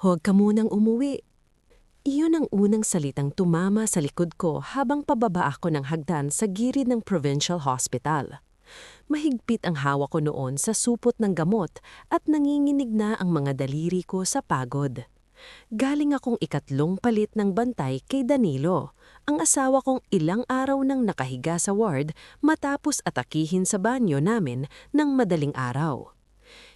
Huwag ka munang umuwi. Iyon ang unang salitang tumama sa likod ko habang pababa ako ng hagdan sa gilid ng provincial hospital. Mahigpit ang hawak ko noon sa supot ng gamot at nanginginig na ang mga daliri ko sa pagod. Galing akong ikatlong palit ng bantay kay Danilo, ang asawa kong ilang araw nang nakahiga sa ward matapos atakihin sa banyo namin ng madaling araw.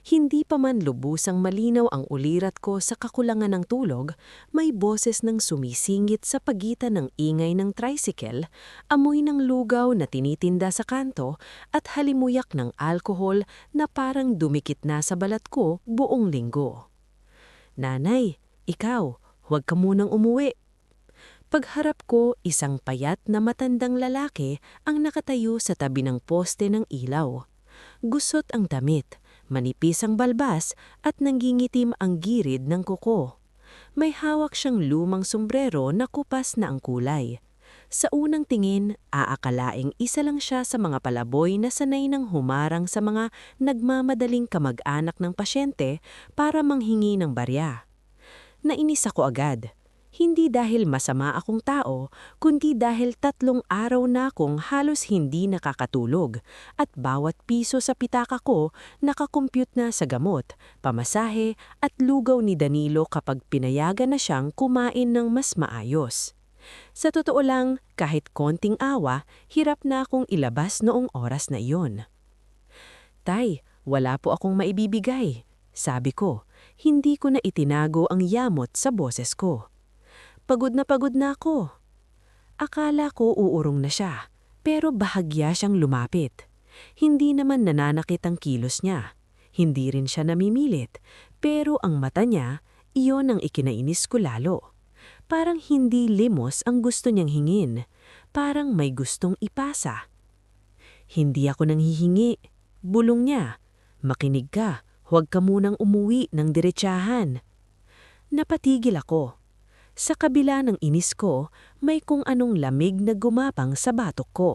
Hindi pa man lubusang malinaw ang ulirat ko sa kakulangan ng tulog, may boses ng sumisingit sa pagitan ng ingay ng tricycle, amoy ng lugaw na tinitinda sa kanto at halimuyak ng alkohol na parang dumikit na sa balat ko buong linggo. "Nanay, ikaw, huwag ka munang umuwi." Pagharap ko, isang payat na matandang lalaki ang nakatayo sa tabi ng poste ng ilaw. Gusot ang damit, manipis ang balbas at nangingitim ang girid ng kuko. May hawak siyang lumang sombrero na kupas na ang kulay. Sa unang tingin, aakalaing isa lang siya sa mga palaboy na sanay ng humarang sa mga nagmamadaling kamag-anak ng pasyente para manghingi ng barya. Nainis ako agad. Hindi dahil masama akong tao, kundi dahil 3 araw na akong halos hindi nakakatulog at bawat piso sa pitaka ko nakakompute na sa gamot, pamasahe at lugaw ni Danilo kapag pinayagan na siyang kumain ng mas maayos. Sa totoo lang, kahit konting awa, hirap na akong ilabas noong oras na iyon. "Tay, wala po akong maibibigay," sabi ko. Hindi ko na itinago ang yamot sa boses ko. Pagod na ako. Akala ko uurong na siya, pero bahagya siyang lumapit. Hindi naman nananakit ang kilos niya. Hindi rin siya namimilit, pero ang mata niya, iyon ang ikinainis ko lalo. Parang hindi limos ang gusto niyang hingin, parang may gustong ipasa. "Hindi ako nanghihingi," bulong niya. "Makinig ka, huwag ka munang umuwi ng diretsahan." Napatigil ako. Sa kabila ng inis ko, may kung anong lamig na gumapang sa batok ko.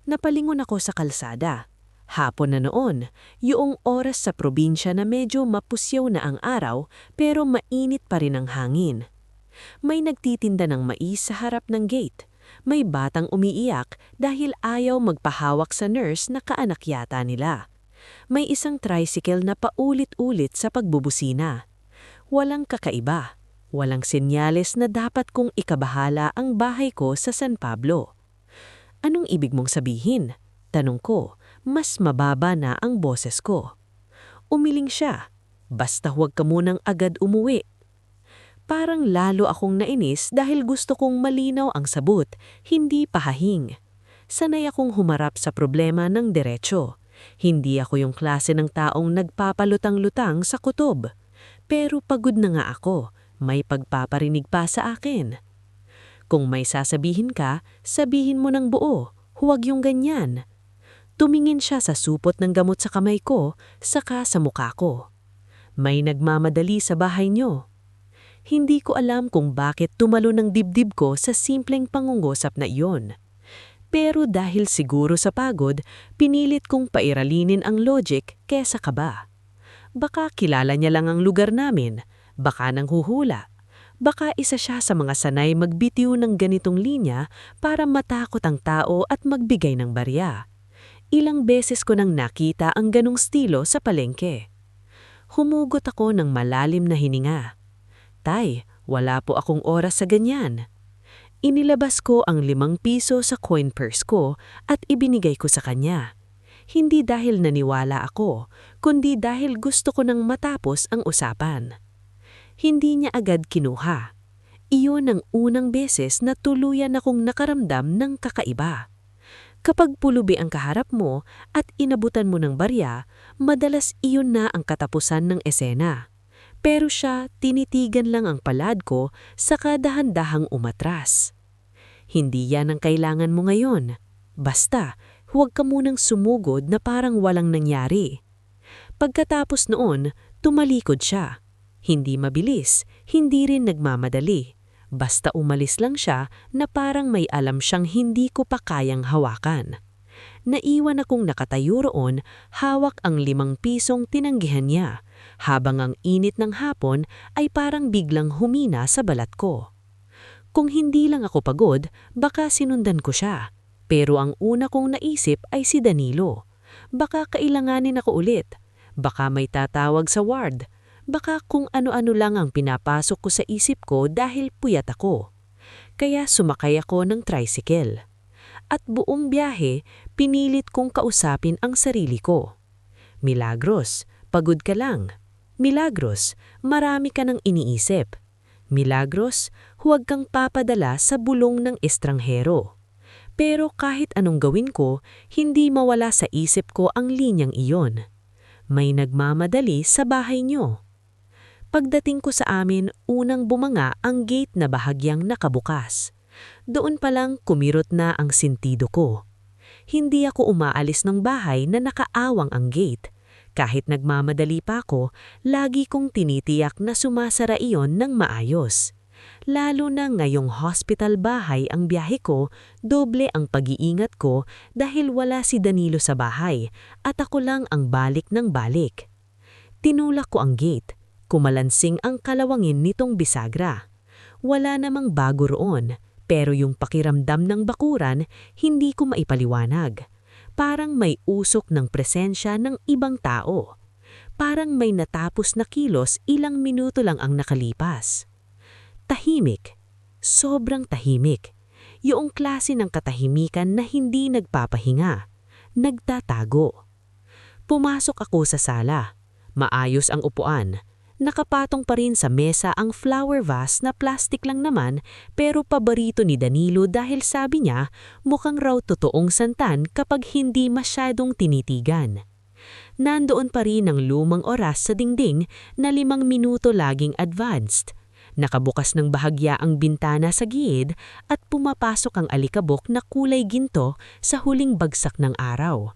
Napalingon ako sa kalsada. Hapon na noon, yung oras sa probinsya na medyo mapusyaw na ang araw pero mainit pa rin ang hangin. May nagtitinda ng mais sa harap ng gate. May batang umiiyak dahil ayaw magpahawak sa nurse na kaanak yata nila. May isang tricycle na paulit-ulit sa pagbubusina. Walang kakaiba. Walang senyales na dapat kong ikabahala ang bahay ko sa San Pablo. "Anong ibig mong sabihin?" tanong ko, mas mababa na ang boses ko. Umiling siya. "Basta huwag ka munang agad umuwi." Parang lalo akong nainis dahil gusto kong malinaw ang sabot, hindi pahahing. Sanay akong humarap sa problema ng diretso. Hindi ako yung klase ng taong nagpapalutang-lutang sa kutob. Pero pagod na nga ako. May pagpaparinig pa sa akin. "Kung may sasabihin ka, sabihin mo ng buo, huwag yung ganyan." Tumingin siya sa supot ng gamot sa kamay ko, saka sa mukha ko. "May nagmamadali sa bahay niyo." Hindi ko alam kung bakit tumalo ng dibdib ko sa simpleng pangungusap na iyon. Pero dahil siguro sa pagod, pinilit kong pairalinin ang logic kesa kaba. Baka kilala niya lang ang lugar namin. Baka nanghuhula. Baka isa siya sa mga sanay magbitiw ng ganitong linya para matakot ang tao at magbigay ng barya. Ilang beses ko nang nakita ang ganong stilo sa palengke. Humugot ako ng malalim na hininga. "Tay, wala po akong oras sa ganyan." Inilabas ko ang 5 piso sa coin purse ko at ibinigay ko sa kanya. Hindi dahil naniwala ako, kundi dahil gusto ko nang matapos ang usapan. Hindi niya agad kinuha. Iyon ang unang beses na tuluyan akong nakaramdam ng kakaiba. Kapag pulubi ang kaharap mo at inabutan mo ng barya, madalas iyon na ang katapusan ng esena. Pero siya, tinitigan lang ang palad ko saka dahan-dahang umatras. "Hindi yan ang kailangan mo ngayon. Basta, huwag ka munang sumugod na parang walang nangyari." Pagkatapos noon, tumalikod siya. Hindi mabilis, hindi rin nagmamadali. Basta umalis lang siya na parang may alam siyang hindi ko pa kayang hawakan. Naiwan akong nakatayo roon, hawak ang 5 pisong tinanggihan niya, habang ang init ng hapon ay parang biglang humina sa balat ko. Kung hindi lang ako pagod, baka sinundan ko siya. Pero ang una kong naisip ay si Danilo. Baka kailanganin ako ulit. Baka may tatawag sa ward. Baka kung ano-ano lang ang pinapasok ko sa isip ko dahil puyat ako. Kaya sumakay ako ng tricycle. At buong biyahe, pinilit kong kausapin ang sarili ko. Milagros, pagod ka lang. Milagros, marami ka nang iniisip. Milagros, huwag kang papadala sa bulong ng estranghero. Pero kahit anong gawin ko, hindi mawala sa isip ko ang linyang iyon. May nagmamadali sa bahay niyo. Pagdating ko sa amin, unang bumanga ang gate na bahagyang nakabukas. Doon pa lang kumirot na ang sentido ko. Hindi ako umaalis ng bahay na nakaawang ang gate. Kahit nagmamadali pa ako, lagi kong tinitiyak na sumasara iyon ng maayos. Lalo na ngayong hospital bahay ang biyahe ko, doble ang pag-iingat ko dahil wala si Danilo sa bahay at ako lang ang balik ng balik. Tinulak ko ang gate, kumalansing ang kalawangin nitong bisagra. Wala namang bago roon, pero yung pakiramdam ng bakuran hindi ko maipaliwanag. Parang may usok ng presensya ng ibang tao. Parang may natapos na kilos ilang minuto lang ang nakalipas. Tahimik. Sobrang tahimik. Yung klase ng katahimikan na hindi nagpapahinga. Nagtatago. Pumasok ako sa sala. Maayos ang upuan. Nakapatong pa rin sa mesa ang flower vase na plastic lang naman pero paborito ni Danilo dahil sabi niya mukhang raw totoong santan kapag hindi masyadong tinitigan. Nandoon pa rin ang lumang oras sa dingding na 5 minuto laging advanced. Nakabukas ng bahagya ang bintana sa gilid at pumapasok ang alikabok na kulay ginto sa huling bagsak ng araw.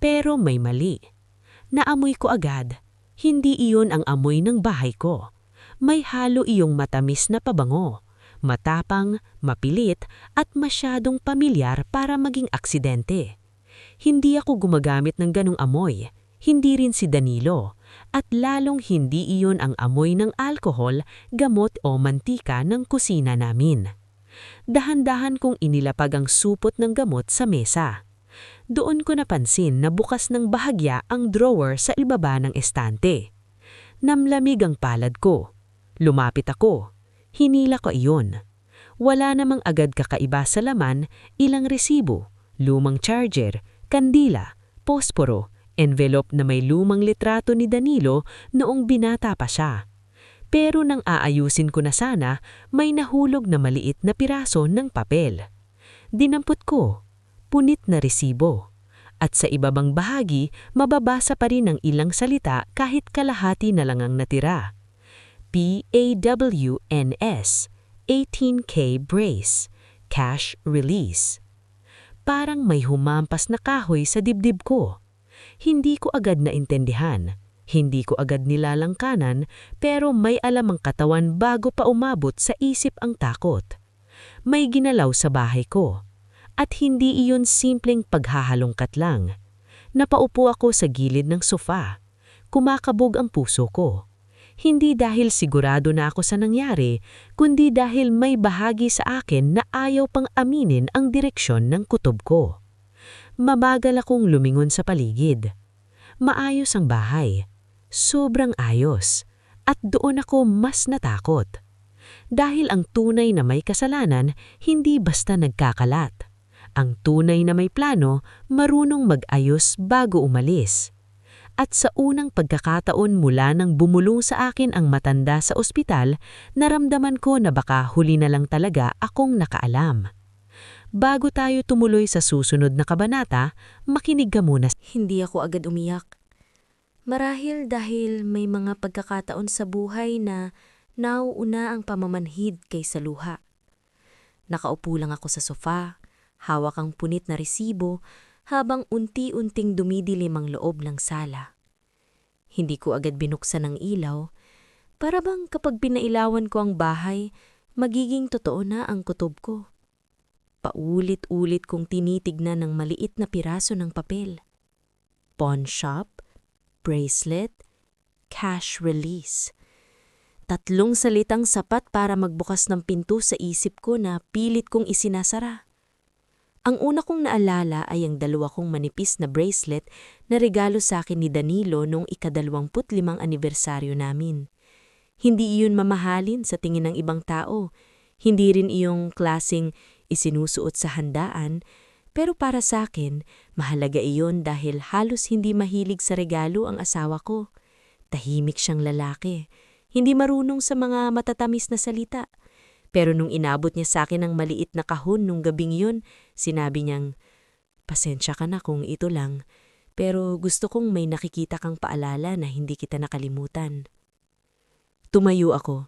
Pero may mali. Naamoy ko agad. Hindi iyon ang amoy ng bahay ko. May halo iyong matamis na pabango, matapang, mapilit at masyadong pamilyar para maging aksidente. Hindi ako gumagamit ng ganong amoy, hindi rin si Danilo, at lalong hindi iyon ang amoy ng alkohol, gamot o mantika ng kusina namin. Dahan-dahan kong inilapag ang supot ng gamot sa mesa. Doon ko napansin na bukas ng bahagya ang drawer sa ibaba ng estante. Namlamig ang palad ko. Lumapit ako. Hinila ko iyon. Wala namang agad kakaiba sa laman, ilang resibo, lumang charger, kandila, posporo, envelope na may lumang litrato ni Danilo noong binata pa siya. Pero nang aayusin ko na sana, may nahulog na maliit na piraso ng papel. Dinampot ko. Punit na resibo. At sa ibabang bahagi, mababasa pa rin ang ilang salita kahit kalahati na lang ang natira. PAWNS, 18K brace, cash release. Parang may humampas na kahoy sa dibdib ko. Hindi ko agad naintindihan. Hindi ko agad nilalangkanan, pero may alam ang katawan bago pa umabot sa isip ang takot. May ginalaw sa bahay ko. At hindi iyon simpleng paghahalongkat lang. Napaupo ako sa gilid ng sofa. Kumakabog ang puso ko. Hindi dahil sigurado na ako sa nangyari, kundi dahil may bahagi sa akin na ayaw pang aminin ang direksyon ng kutob ko. Mabagal akong lumingon sa paligid. Maayos ang bahay. Sobrang ayos. At doon ako mas natakot. Dahil ang tunay na may kasalanan, hindi basta nagkakalat. Ang tunay na may plano, marunong mag-ayos bago umalis. At sa unang pagkakataon mula nang bumulong sa akin ang matanda sa ospital, naramdaman ko na baka huli na lang talaga akong nakaalam. Bago tayo tumuloy sa susunod na kabanata, makinig ka muna. Hindi ako agad umiyak. Marahil dahil may mga pagkakataon sa buhay na nauuna ang pamamanhid kaysa luha. Nakaupo lang ako sa sofa, hawak ang punit na resibo habang unti-unting dumidilim ang loob ng sala. Hindi ko agad binuksan ang ilaw, para bang kapag pinailawan ko ang bahay, magiging totoo na ang kutob ko. Paulit-ulit kong tinitignan ng maliit na piraso ng papel. Pawn shop, bracelet, cash release. 3 salitang sapat para magbukas ng pinto sa isip ko na pilit kong isinasara. Ang una kong naalala ay ang 2 kong manipis na bracelet na regalo sa akin ni Danilo noong ika-25 anibersaryo namin. Hindi iyon mamahalin sa tingin ng ibang tao. Hindi rin iyong klaseng isinusuot sa handaan, pero para sa akin, mahalaga iyon dahil halos hindi mahilig sa regalo ang asawa ko. Tahimik siyang lalaki, hindi marunong sa mga matatamis na salita. Pero nung inabot niya sa akin ang maliit na kahon nung gabing yun, sinabi niyang, "Pasensya ka na kung ito lang, pero gusto kong may nakikita kang paalala na hindi kita nakalimutan." Tumayo ako.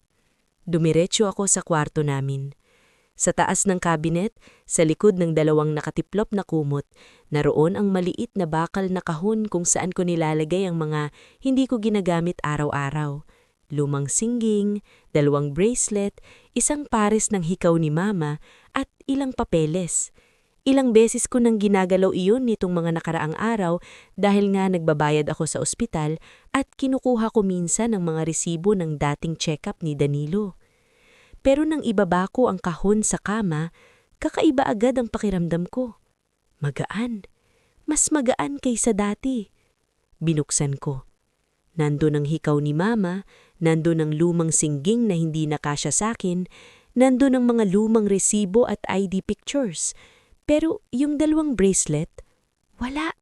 Dumiretso ako sa kwarto namin. Sa taas ng kabinet, sa likod ng 2 nakatiplop na kumot, naroon ang maliit na bakal na kahon kung saan ko nilalagay ang mga hindi ko ginagamit araw-araw. Lumang singging, 2 bracelet, 1 pares ng hikaw ni Mama, at ilang papeles. Ilang beses ko nang ginagalaw iyon nitong mga nakaraang araw dahil nga nagbabayad ako sa ospital at kinukuha ko minsan ang mga resibo ng dating check-up ni Danilo. Pero nang ibaba ko ang kahon sa kama, kakaiba agad ang pakiramdam ko. Magaan. Mas magaan kaysa dati. Binuksan ko. Nandun ang hikaw ni Mama, nandun ang lumang singging na hindi nakasya sa akin, nandun ang mga lumang resibo at ID pictures. Pero yung 2 bracelet, wala.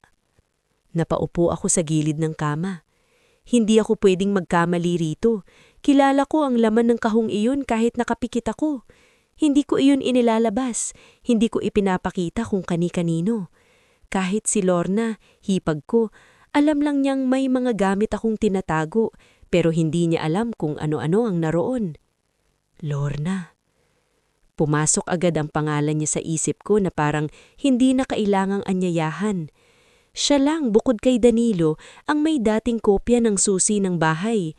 Napaupo ako sa gilid ng kama. Hindi ako pwedeng magkamali rito. Kilala ko ang laman ng kahong iyon kahit nakapikit ako. Hindi ko iyon inilalabas. Hindi ko ipinapakita kung kani-kanino. Kahit si Lorna, hipag ko, alam lang niyang may mga gamit akong tinatago, pero hindi niya alam kung ano-ano ang naroon. Lorna. Pumasok agad ang pangalan niya sa isip ko na parang hindi na kailangang anyayahan. Siya lang bukod kay Danilo ang may dating kopya ng susi ng bahay.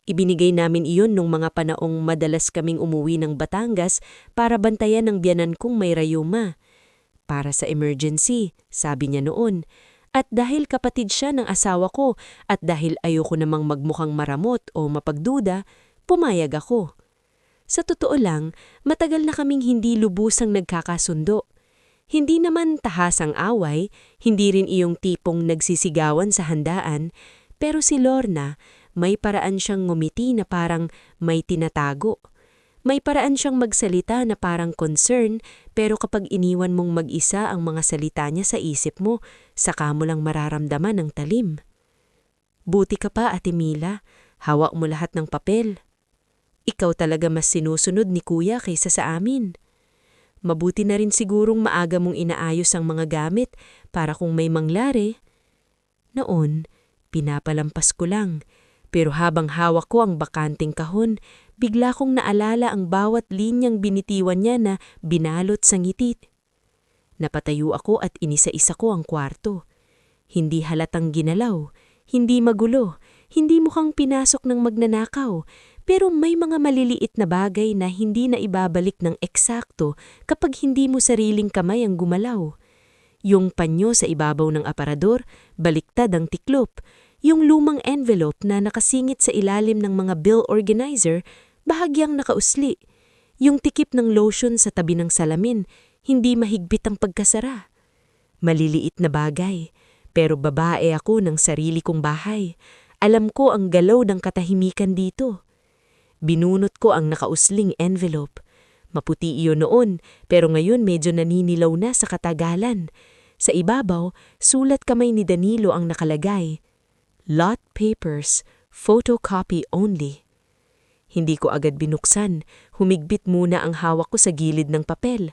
Ibinigay namin iyon nung mga panaong madalas kaming umuwi ng Batangas para bantayan ng biyanan kong may rayuma. Para sa emergency, sabi niya noon. At dahil kapatid siya ng asawa ko at dahil ayoko namang magmukhang maramot o mapagduda, pumayag ako. Sa totoo lang, matagal na kaming hindi lubusang nagkakasundo. Hindi naman tahasang away, hindi rin iyong tipong nagsisigawan sa handaan, pero si Lorna, may paraan siyang ngumiti na parang may tinatago. May paraan siyang magsalita na parang concern, pero kapag iniwan mong mag-isa ang mga salita niya sa isip mo, saka mo lang mararamdaman ang talim. Buti ka pa, Ate Mila, hawak mo lahat ng papel. Ikaw talaga mas sinusunod ni Kuya kaysa sa amin. Mabuti na rin sigurong maaga mong inaayos ang mga gamit para kung may mangyari. Noon, pinapalampas ko lang, pero habang hawak ko ang bakanting kahon, bigla kong naalala ang bawat linyang binitiwan niya na binalot sa ngiti. Napatayo ako at inisa-isa ko ang kwarto. Hindi halatang ginalaw, hindi magulo, hindi mukhang pinasok ng magnanakaw, pero may mga maliliit na bagay na hindi na ibabalik ng eksakto kapag hindi mo sariling kamay ang gumalaw. Yung panyo sa ibabaw ng aparador, baliktad ang tiklop. Yung lumang envelope na nakasingit sa ilalim ng mga bill organizer, bahagyang nakausli. Yung tikip ng lotion sa tabi ng salamin, hindi mahigpit ang pagkasara. Maliliit na bagay, pero babae ako ng sarili kong bahay. Alam ko ang galaw ng katahimikan dito. Binunot ko ang nakausling envelope. Maputi iyon noon, pero ngayon medyo naninilaw na sa katagalan. Sa ibabaw, sulat kamay ni Danilo ang nakalagay. Lot papers, photocopy only. Hindi ko agad binuksan, humigpit muna ang hawak ko sa gilid ng papel.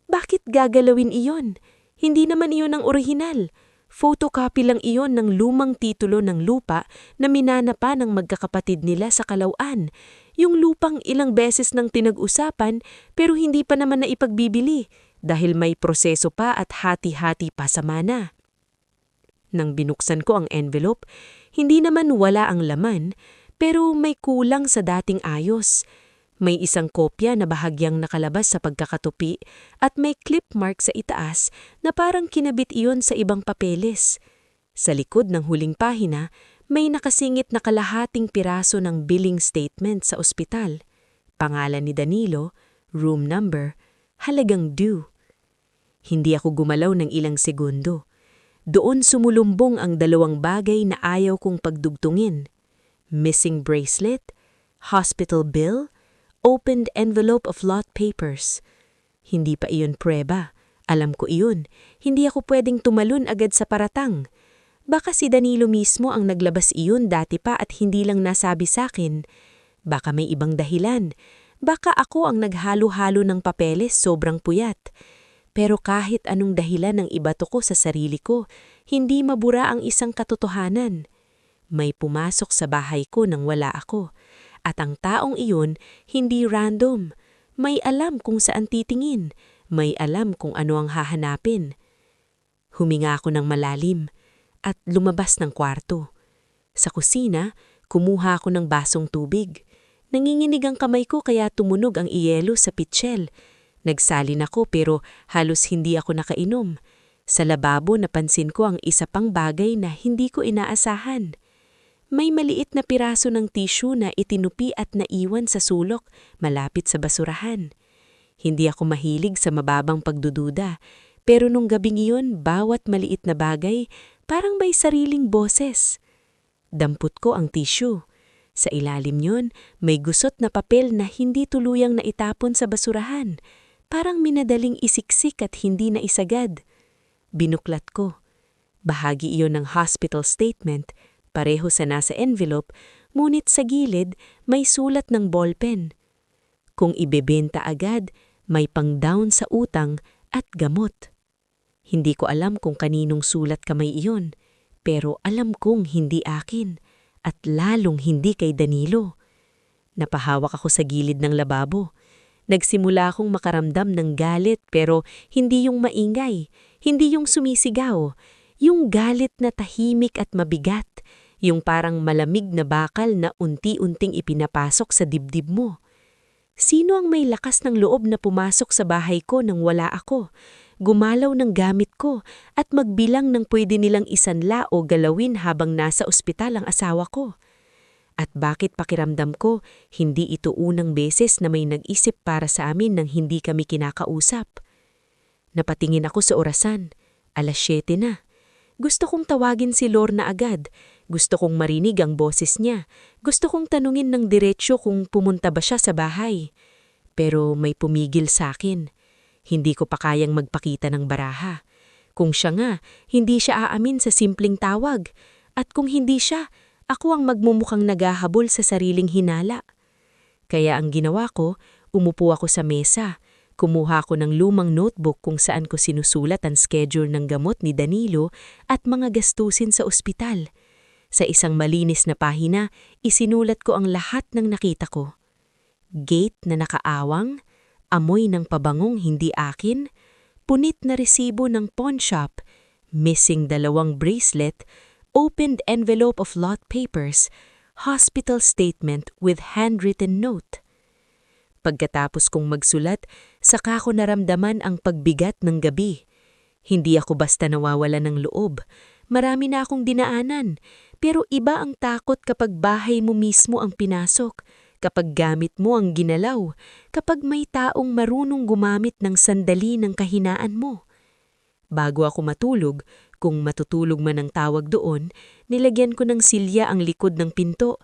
Bakit gagalawin iyon? Hindi naman iyon ang orihinal. Photocopy lang iyon ng lumang titulo ng lupa na minana pa ng magkakapatid nila sa Calauan. Yung lupang ilang beses nang tinag-usapan pero hindi pa naman naipagbibili dahil may proseso pa at hati-hati pa sa mana. Nang binuksan ko ang envelope, hindi naman wala ang laman pero may kulang sa dating ayos. May isang kopya na bahagyang nakalabas sa pagkakatupi at may clip mark sa itaas na parang kinabit iyon sa ibang papeles. Sa likod ng huling pahina, may nakasingit na kalahating piraso ng billing statement sa ospital. Pangalan ni Danilo, room number, halagang due. Hindi ako gumalaw ng ilang segundo. Doon sumulumbong ang dalawang bagay na ayaw kong pagdugtungin. Missing bracelet, hospital bill, opened envelope of lot papers. Hindi pa iyon prueba. Alam ko iyon. Hindi ako pwedeng tumalon agad sa paratang. Baka si Danilo mismo ang naglabas iyon dati pa at hindi lang nasabi sakin. Baka may ibang dahilan. Baka ako ang naghalo-halo ng papeles sobrang puyat. Pero kahit anong dahilan ng ibato ko sa sarili ko, hindi mabura ang isang katotohanan. May pumasok sa bahay ko nang wala ako. At ang taong iyon, hindi random. May alam kung saan titingin. May alam kung ano ang hahanapin. Huminga ako ng malalim at lumabas ng kwarto. Sa kusina, kumuha ako ng basong tubig. Nanginginig ang kamay ko kaya tumunog ang iyelo sa pitsyel. Nagsalin ako pero halos hindi ako nakainom. Sa lababo napansin ko ang isa pang bagay na hindi ko inaasahan. May maliit na piraso ng tissue na itinupi at naiwan sa sulok malapit sa basurahan. Hindi ako mahilig sa mababang pagdududa, pero nung gabing iyon bawat maliit na bagay parang may sariling boses. Dampot ko ang tissue. Sa ilalim yun, may gusot na papel na hindi tuluyang naitapon sa basurahan. Parang minadaling isiksik at hindi na isagad. Binuklat ko. Bahagi iyon ng hospital statement. Pareho sa nasa envelope, ngunit sa gilid may sulat ng ballpen. Kung ibebenta agad, may pang-down sa utang at gamot. Hindi ko alam kung kaninong sulat kamay iyon, pero alam kong hindi akin at lalong hindi kay Danilo. Napahawak ako sa gilid ng lababo. Nagsimula akong makaramdam ng galit pero hindi yung maingay, hindi yung sumisigaw, yung galit na tahimik at mabigat. Yung parang malamig na bakal na unti-unting ipinapasok sa dibdib mo. Sino ang may lakas ng loob na pumasok sa bahay ko nang wala ako, gumalaw ng gamit ko at magbilang ng pwede nilang isanla o galawin habang nasa ospital ang asawa ko? At bakit pakiramdam ko hindi ito unang beses na may nag-isip para sa amin nang hindi kami kinakausap? Napatingin ako sa orasan. 7:00 na. Gusto kong tawagin si Lorna agad. Gusto kong marinig ang boses niya. Gusto kong tanungin ng diretsyo kung pumunta ba siya sa bahay. Pero may pumigil sa akin. Hindi ko pa kayang magpakita ng baraha. Kung siya nga, hindi siya aamin sa simpleng tawag. At kung hindi siya, ako ang magmumukhang naghahabol sa sariling hinala. Kaya ang ginawa ko, umupo ako sa mesa. Kumuha ko ng lumang notebook kung saan ko sinusulat ang schedule ng gamot ni Danilo at mga gastusin sa ospital. Sa isang malinis na pahina, isinulat ko ang lahat ng nakita ko. Gate na nakaawang, amoy ng pabangong hindi akin, punit na resibo ng pawn shop, missing 2 bracelet, opened envelope of lot papers, hospital statement with handwritten note. Pagkatapos kong magsulat, saka ko naramdaman ang pagbigat ng gabi. Hindi ako basta nawawala ng loob. Marami na akong dinaanan, pero iba ang takot kapag bahay mo mismo ang pinasok, kapag gamit mo ang ginalaw, kapag may taong marunong gumamit ng sandali ng kahinaan mo. Bago ako matulog, kung matutulog man ang tawag doon, nilagyan ko ng silya ang likod ng pinto.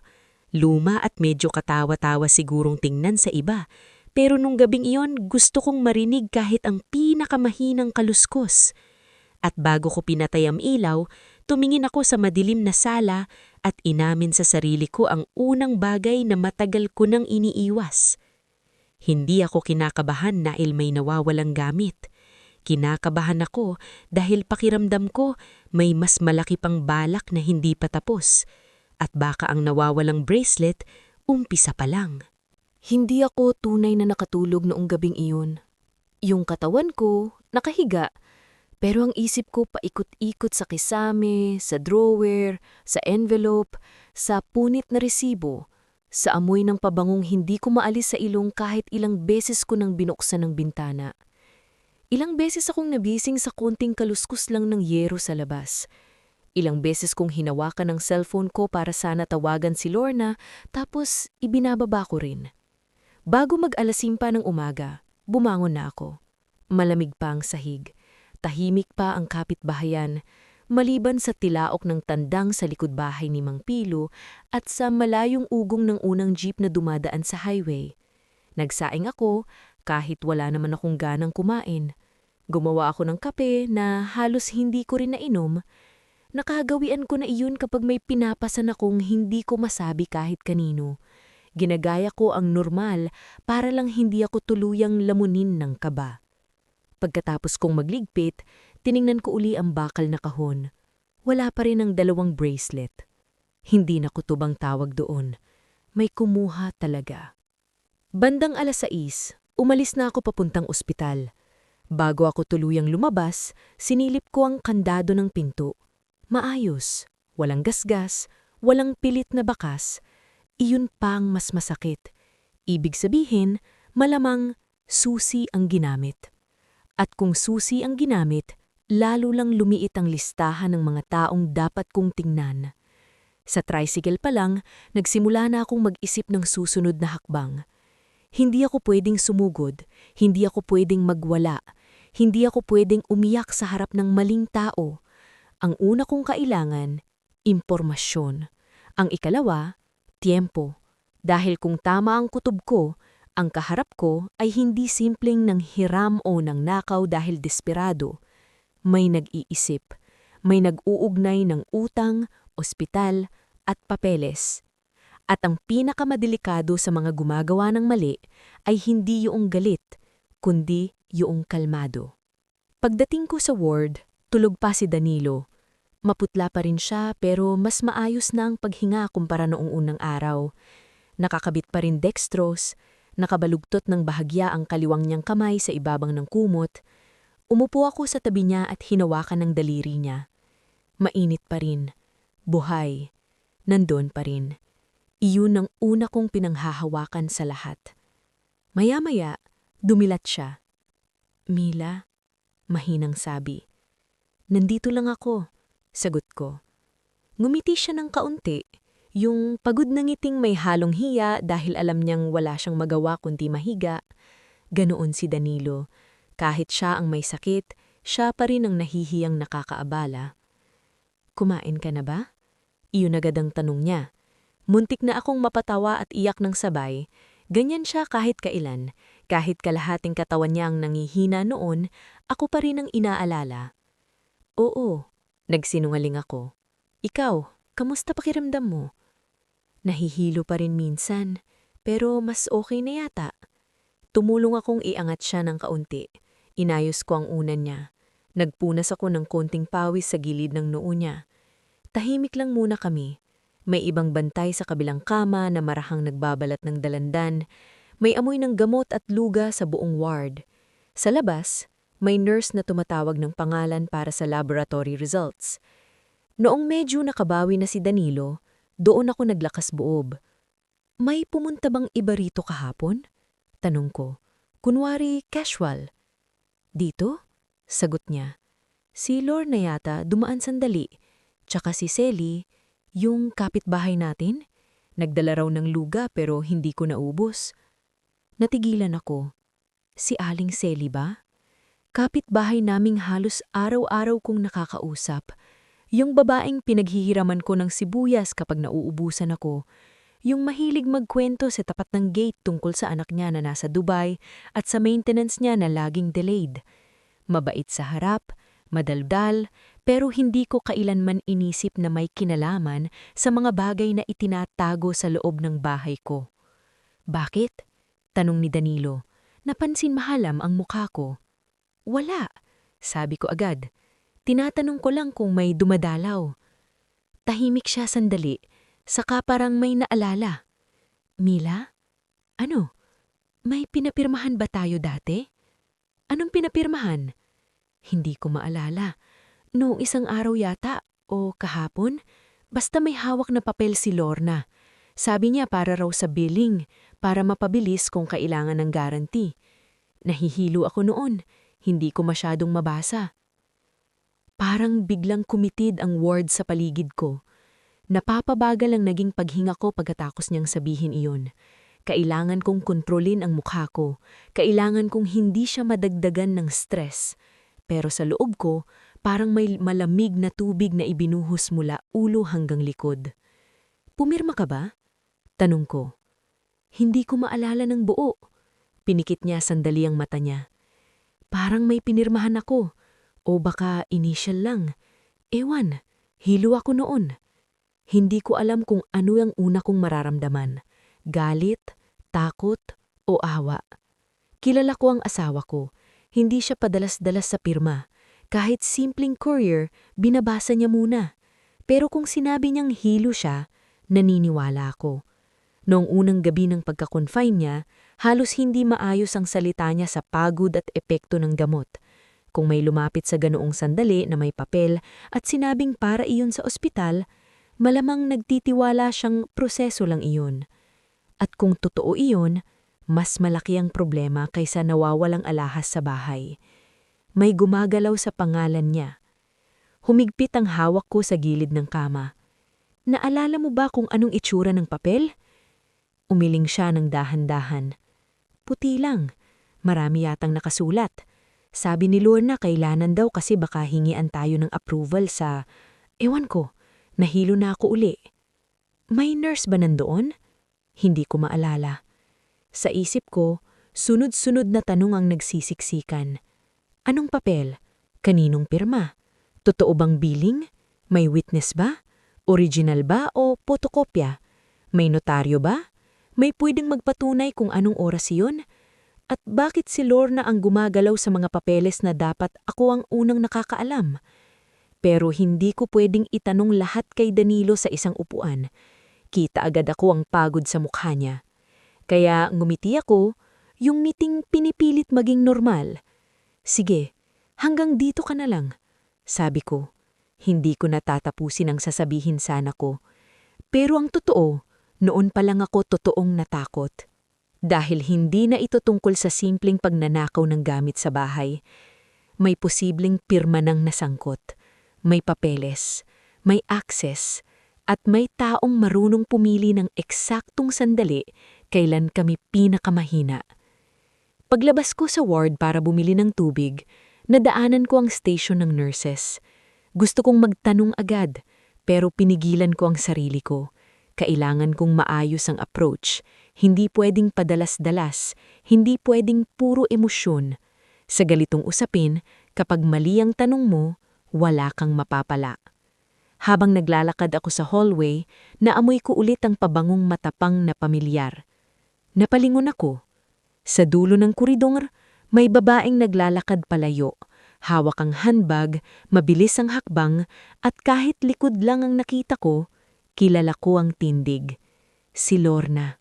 Luma at medyo katawa-tawa sigurong tingnan sa iba, pero nung gabing iyon gusto kong marinig kahit ang pinakamahinang kaluskos. At bago ko pinatay ang ilaw, tumingin ako sa madilim na sala at inamin sa sarili ko ang unang bagay na matagal ko nang iniiwas. Hindi ako kinakabahan dahil may nawawalang gamit. Kinakabahan ako dahil pakiramdam ko may mas malaki pang balak na hindi pa tapos. At baka ang nawawalang bracelet, umpisa pa lang. Hindi ako tunay na nakatulog noong gabing iyon. Yung katawan ko, nakahiga. Pero ang isip ko paikot-ikot sa kisame, sa drawer, sa envelope, sa punit na resibo, Sa amoy ng pabangong hindi ko maalis sa ilong kahit ilang beses ko nang binuksan ng bintana. Ilang beses akong nabising sa konting kaluskus lang ng yero sa labas. Ilang beses kong hinawakan ang cellphone ko para sana tawagan si Lorna, tapos ibinababa ko rin. Bago mag-alasimpa ng umaga, bumangon na ako. Malamig pa ang sahig. Tahimik pa ang kapitbahayan, maliban sa tilaok ng tandang sa likod bahay ni Mang Pilo at sa malayong ugong ng unang jeep na dumadaan sa highway. Nagsaing ako kahit wala naman akong ganang kumain. Gumawa ako ng kape na halos hindi ko rin nainom. Nakagawian ko na iyon kapag may pinapasan akong hindi ko masabi kahit kanino. Ginagaya ko ang normal para lang hindi ako tuluyang lamunin ng kaba. Pagkatapos kong magligpit, tiningnan ko uli ang bakal na kahon. Wala pa rin ang 2 bracelet. Hindi na kutubang tawag doon. May kumuha talaga. Bandang 6:00, umalis na ako papuntang ospital. Bago ako tuluyang lumabas, sinilip ko ang kandado ng pinto. Maayos, walang gasgas, walang pilit na bakas. Iyon pang mas masakit. Ibig sabihin, malamang susi ang ginamit. At kung susi ang ginamit, lalo lang lumiit ang listahan ng mga taong dapat kong tingnan. Sa tricycle pa lang, nagsimula na akong mag-isip ng susunod na hakbang. Hindi ako pwedeng sumugod, hindi ako pwedeng magwala, hindi ako pwedeng umiyak sa harap ng maling tao. Ang una kong kailangan, impormasyon. Ang ikalawa, tiempo. Dahil kung tama ang kutob ko, ang kaharap ko ay hindi simpleng nanghiram o nangnakaw dahil desperado. May nag-iisip, may nag-uugnay ng utang, ospital, at papeles. At ang pinakamadelikado sa mga gumagawa ng mali ay hindi yung galit, kundi yung kalmado. Pagdating ko sa ward, tulog pa si Danilo. Maputla pa rin siya pero mas maayos na ang paghinga kumpara noong unang araw. Nakakabit pa rin dextrose, nakabalugtot ng bahagya ang kaliwang niyang kamay sa ibabang ng kumot. Umupo ako sa tabi niya at hinawakan ng daliri niya. Mainit pa rin. Buhay. Nandun pa rin. Iyon ang una kong pinanghahawakan sa lahat. Maya-maya, dumilat siya. "Mila," mahinang sabi. "Nandito lang ako," sagot ko. Ngumiti siya ng kaunti, yung pagod na ngiting may halong hiya dahil alam niyang wala siyang magawa kundi mahiga. Ganoon si Danilo. Kahit siya ang may sakit, siya pa rin ang nahihiyang nakakaabala. "Kumain ka na ba?" Iyon agad ang tanong niya. Muntik na akong mapatawa at iyak ng sabay. Ganyan siya kahit kailan. Kahit kalahating katawan niya ang nangihina noon, ako pa rin ang inaalala. "Oo," nagsinungaling ako. "Ikaw, kamusta pakiramdam mo?" Nahihilo pa rin minsan, pero mas okay na yata. Tumulong akong iangat siya ng kaunti. Inayos ko ang unan niya. Nagpunas ako ng konting pawis sa gilid ng noo niya. Tahimik lang muna kami. May ibang bantay sa kabilang kama na marahang nagbabalat ng dalandan. May amoy ng gamot at luga sa buong ward. Sa labas, may nurse na tumatawag ng pangalan para sa laboratory results. Noong medyo nakabawi na si Danilo, doon ako naglakas boob. "May pumunta bang iba rito kahapon?" Tanong ko. Kunwari casual. "Dito?" Sagot niya. "Si Lorna yata dumaan sandali. Tsaka si Selly, yung kapitbahay natin. Nagdala raw ng luga pero hindi ko naubos." Natigilan ako. Si Aling Selly ba? Kapitbahay naming halos araw-araw kong nakakausap. Yung babaeng pinaghihiraman ko ng sibuyas kapag nauubusan ako. Yung mahilig magkwento sa tapat ng gate tungkol sa anak niya na nasa Dubai at sa maintenance niya na laging delayed. Mabait sa harap, madaldal, pero hindi ko kailanman inisip na may kinalaman sa mga bagay na itinatago sa loob ng bahay ko. "Bakit?" tanong ni Danilo. Napansin mahalam ang mukha ko. "Wala," sabi ko agad. "Tinatanong ko lang kung may dumadalaw." Tahimik siya sandali, saka parang may naalala. "Mila? Ano? May pinapirmahan ba tayo dati?" "Anong pinapirmahan?" Hindi ko maalala. Noong isang araw yata, o kahapon, basta may hawak na papel si Lorna. Sabi niya para raw sa billing, para mapabilis kung kailangan ng guarantee. Nahihilo ako noon, hindi ko masyadong mabasa. Parang biglang kumitid ang word sa paligid ko. Napapabagal ang naging paghinga ko pagkatapos niyang sabihin iyon. Kailangan kong kontrolin ang mukha ko. Kailangan kong hindi siya madagdagan ng stress. Pero sa loob ko, parang may malamig na tubig na ibinuhos mula ulo hanggang likod. Pumirma ka ba? Tanong ko. Hindi ko maalala ng buo. Pinikit niya sandali ang mata niya. Parang may pinirmahan ako. O baka initial lang. Ewan, hilo ako noon. Hindi ko alam kung ano ang una kong mararamdaman. Galit, takot, o awa. Kilala ko ang asawa ko. Hindi siya padalas-dalas sa pirma. Kahit simpleng courier, binabasa niya muna. Pero kung sinabi niyang hilo siya, naniniwala ako. Noong unang gabi ng pagka-confine niya, halos hindi maayos ang salita niya sa pagod at epekto ng gamot. Kung may lumapit sa ganoong sandali na may papel at sinabing para iyon sa ospital, malamang nagtitiwala siyang proseso lang iyon. At kung totoo iyon, mas malaki ang problema kaysa nawawalang alahas sa bahay. May gumagalaw sa pangalan niya. Humigpit ang hawak ko sa gilid ng kama. Naalala mo ba kung anong itsura ng papel? Umiling siya ng dahan-dahan. Puti lang. Marami yatang nakasulat. Sabi ni Lorna kailanan daw kasi baka hingian tayo ng approval sa... Ewan ko, nahilo na ako uli. May nurse ba nandoon? Hindi ko maalala. Sa isip ko, sunod-sunod na tanong ang nagsisiksikan. Anong papel? Kaninong pirma? Totoo bang billing? May witness ba? Original ba o potokopya? May notaryo ba? May pwedeng magpatunay kung anong oras iyon? At bakit si Lorna ang gumagalaw sa mga papeles na dapat ako ang unang nakakaalam? Pero hindi ko pwedeng itanong lahat kay Danilo sa isang upuan. Kita agad ako ang pagod sa mukha niya. Kaya ngumiti ako, yung ngiting pinipilit maging normal. Sige, hanggang dito ka na lang, sabi ko. Hindi ko natatapusin ang sasabihin sana ko. Pero ang totoo, noon pa lang ako totoong natakot. Dahil hindi na ito tungkol sa simpleng pagnanakaw ng gamit sa bahay. May posibleng pirma ng nasangkot. May papeles, may access, at may taong marunong pumili ng eksaktong sandali kailan kami pinakamahina. Paglabas ko sa ward para bumili ng tubig, nadaanan ko ang station ng nurses. Gusto kong magtanong agad, pero pinigilan ko ang sarili ko. Kailangan kong maayos ang approach. Hindi pwedeng padalas-dalas, hindi pwedeng puro emosyon. Sa galitong usapin, kapag mali ang tanong mo, wala kang mapapala. Habang naglalakad ako sa hallway, naamoy ko ulit ang pabangong matapang na pamilyar. Napalingon ako. Sa dulo ng koridor, may babaeng naglalakad palayo. Hawak ang handbag, mabilis ang hakbang, at kahit likod lang ang nakita ko, kilala ko ang tindig. Si Lorna.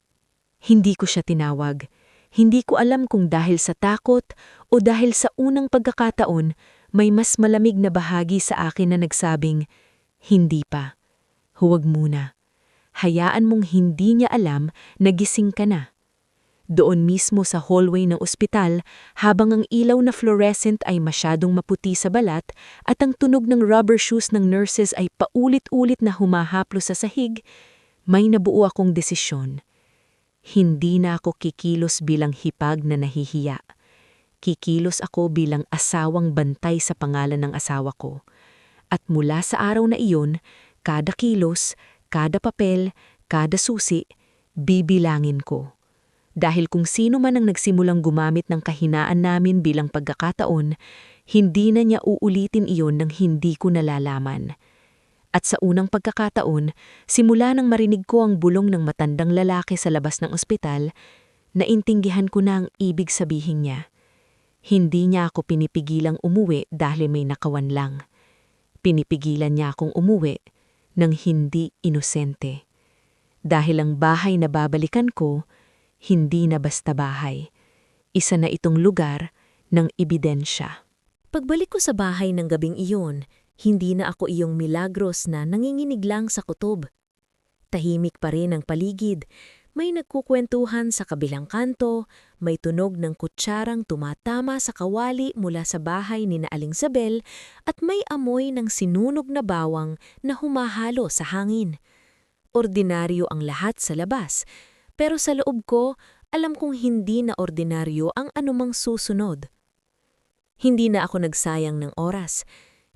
Hindi ko siya tinawag. Hindi ko alam kung dahil sa takot o dahil sa unang pagkakataon, may mas malamig na bahagi sa akin na nagsabing, hindi pa. Huwag muna. Hayaan mong hindi niya alam na gising ka na. Doon mismo sa hallway ng ospital, habang ang ilaw na fluorescent ay masyadong maputi sa balat at ang tunog ng rubber shoes ng nurses ay paulit-ulit na humahaplo sa sahig, may nabuo akong desisyon. Hindi na ako kikilos bilang hipag na nahihiya. Kikilos ako bilang asawang bantay sa pangalan ng asawa ko. At mula sa araw na iyon, kada kilos, kada papel, kada susi, bibilangin ko. Dahil kung sino man ang nagsimulang gumamit ng kahinaan namin bilang pagkakataon, hindi na niya uulitin iyon nang hindi ko nalalaman. At sa unang pagkakataon, simula nang marinig ko ang bulong ng matandang lalaki sa labas ng ospital, naintindihan ko na ang ibig sabihin niya. Hindi niya ako pinipigilang umuwi dahil may nakawan lang. Pinipigilan niya akong umuwi nang hindi inosente. Dahil ang bahay na babalikan ko, hindi na basta bahay. Isa na itong lugar ng ebidensya. Pagbalik ko sa bahay ng gabing iyon, hindi na ako iyong milagros na nanginginig lang sa kutob. tahimik pa rin ang paligid. May nagkukwentuhan sa kabilang kanto, may tunog ng kutsarang tumatama sa kawali mula sa bahay ni na Aling Sabel at may amoy ng sinunog na bawang na humahalo sa hangin. Ordinaryo ang lahat sa labas, pero sa loob ko, alam kong hindi na ordinaryo ang anumang susunod. Hindi na ako nagsayang ng oras.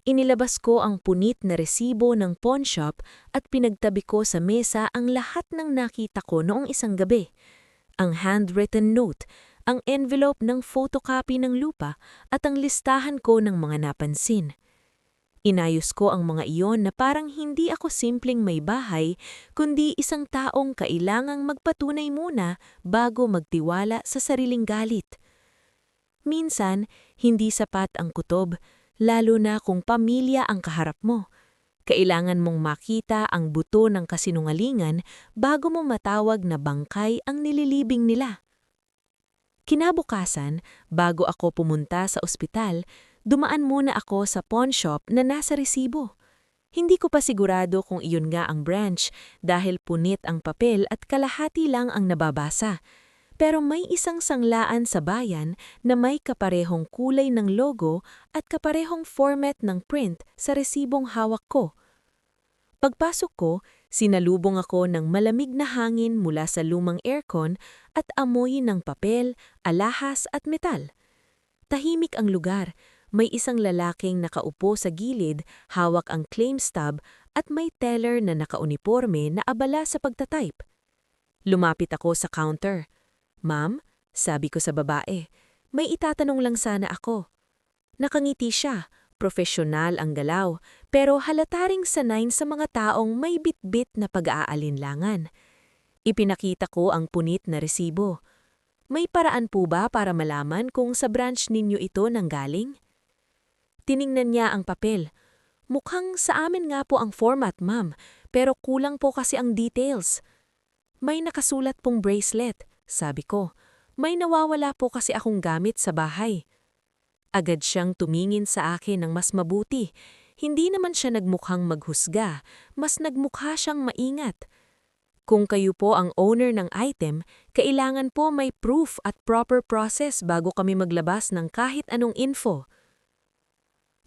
Inilabas ko ang punit na resibo ng pawn shop at pinagtabi ko sa mesa ang lahat ng nakita ko noong isang gabi. Ang handwritten note, ang envelope ng photocopy ng lupa at ang listahan ko ng mga napansin. Inayos ko ang mga iyon na parang hindi ako simpleng may bahay, kundi isang taong kailangang magpatunay muna bago magtiwala sa sariling galit. Minsan, hindi sapat ang kutob, lalo na kung pamilya ang kaharap mo. Kailangan mong makita ang buto ng kasinungalingan bago mo matawag na bangkay ang nililibing nila. Kinabukasan, bago ako pumunta sa ospital, dumaan muna ako sa pawn shop na nasa resibo. Hindi ko pa sigurado kung iyon nga ang branch dahil punit ang papel at kalahati lang ang nababasa. Pero may isang sanglaan sa bayan na may kaparehong kulay ng logo at kaparehong format ng print sa resibong hawak ko. Pagpasok ko, sinalubong ako ng malamig na hangin mula sa lumang aircon at amoy ng papel, alahas at metal. Tahimik ang lugar, may isang lalaking nakaupo sa gilid, hawak ang claim stub at may teller na nakauniporme na abala sa pagtatype. Lumapit ako sa counter. "Ma'am," sabi ko sa babae, "may itatanong lang sana ako." Nakangiti siya, profesional ang galaw, pero halata ring sanay sa mga taong may bitbit na pag-aalinlangan. Ipinakita ko ang punit na resibo. "May paraan po ba para malaman kung sa branch ninyo ito nanggaling?" Tiningnan niya ang papel. "Mukhang sa amin nga po ang format, ma'am, pero kulang po kasi ang details." "May nakasulat pong bracelet," sabi ko. "May nawawala po kasi akong gamit sa bahay." Agad siyang tumingin sa akin ng mas mabuti. Hindi naman siya nagmukhang maghusga, mas nagmukha siyang maingat. "Kung kayo po ang owner ng item, kailangan po may proof at proper process bago kami maglabas ng kahit anong info."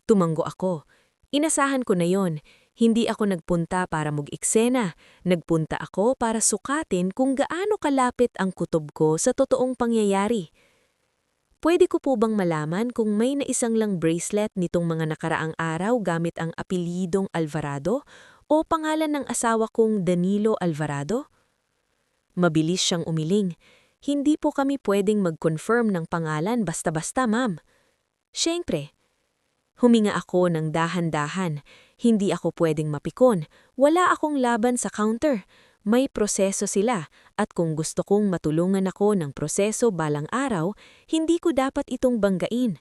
Tumanggo ako. Inasahan ko na yon. Hindi ako nagpunta para mag-eksena. Nagpunta ako para sukatin kung gaano kalapit ang kutob ko sa totoong pangyayari. "Pwede ko po bang malaman kung may naisang lang bracelet nitong mga nakaraang araw gamit ang apelidong Alvarado o pangalan ng asawa kong Danilo Alvarado?" Mabilis siyang umiling. "Hindi po kami pwedeng mag-confirm ng pangalan basta-basta, ma'am." "Siyempre." Huminga ako ng dahan-dahan. Hindi ako pwedeng mapikon. Wala akong laban sa counter. May proseso sila at kung gusto kong matulungan ako ng proseso balang araw, hindi ko dapat itong banggain.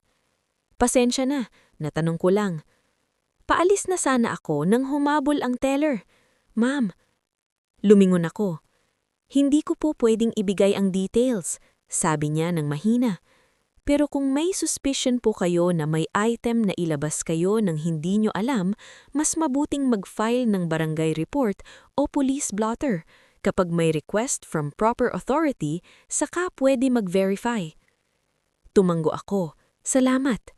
"Pasensya na, natanong ko lang." Paalis na sana ako nang humabol ang teller. "Ma'am." Lumingon ako. "Hindi ko po pwedeng ibigay ang details," sabi niya ng mahina. "Pero kung may suspicion po kayo na may item na ilabas kayo nang hindi nyo alam, mas mabuting mag-file ng barangay report o police blotter. Kapag may request from proper authority, saka pwede mag-verify." Tumanggo ako. "Salamat."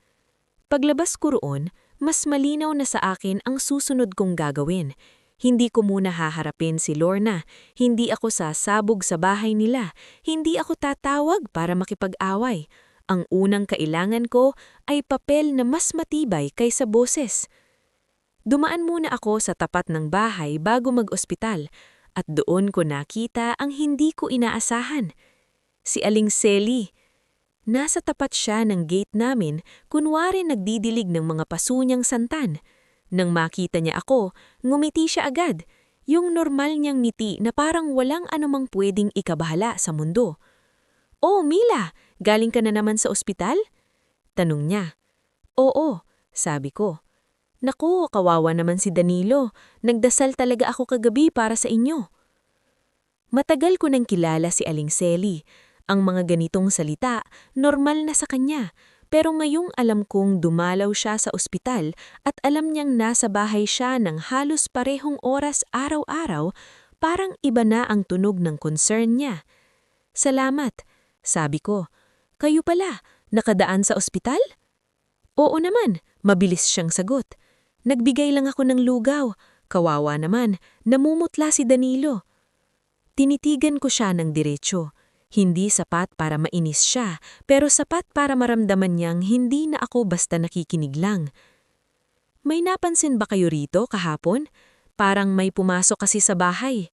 Paglabas ko roon, mas malinaw na sa akin ang susunod kong gagawin. Hindi ko muna haharapin si Lorna, hindi ako sasabog sa bahay nila, hindi ako tatawag para makipag-away. Ang unang kailangan ko ay papel na mas matibay kaysa boses. Dumaan muna ako sa tapat ng bahay bago mag-ospital at doon ko nakita ang hindi ko inaasahan. Si Aling Seli. Nasa tapat siya ng gate namin, kunwari nagdidilig ng mga paso niyang santan. Nang makita niya ako, ngumiti siya agad, yung normal niyang ngiti na parang walang anumang pwedeng ikabahala sa mundo. "Oh, Mila! Galing ka na naman sa ospital?" Tanong niya. "Oo," sabi ko. "Naku, kawawa naman si Danilo. Nagdasal talaga ako kagabi para sa inyo." Matagal ko nang kilala si Aling Seli. Ang mga ganitong salita, normal na sa kanya. Pero ngayong alam kong dumalaw siya sa ospital at alam niyang nasa bahay siya ng halos parehong oras araw-araw, parang iba na ang tunog ng concern niya. "Salamat," sabi ko. "Kayo pala, nakadaan sa ospital?" "Oo naman," mabilis siyang sagot. "Nagbigay lang ako ng lugaw. Kawawa naman, namumutla si Danilo." Tinitigan ko siya ng diretsyo. Hindi sapat para mainis siya, pero sapat para maramdaman niyang hindi na ako basta nakikinig lang. "May napansin ba kayo rito kahapon? Parang may pumasok kasi sa bahay."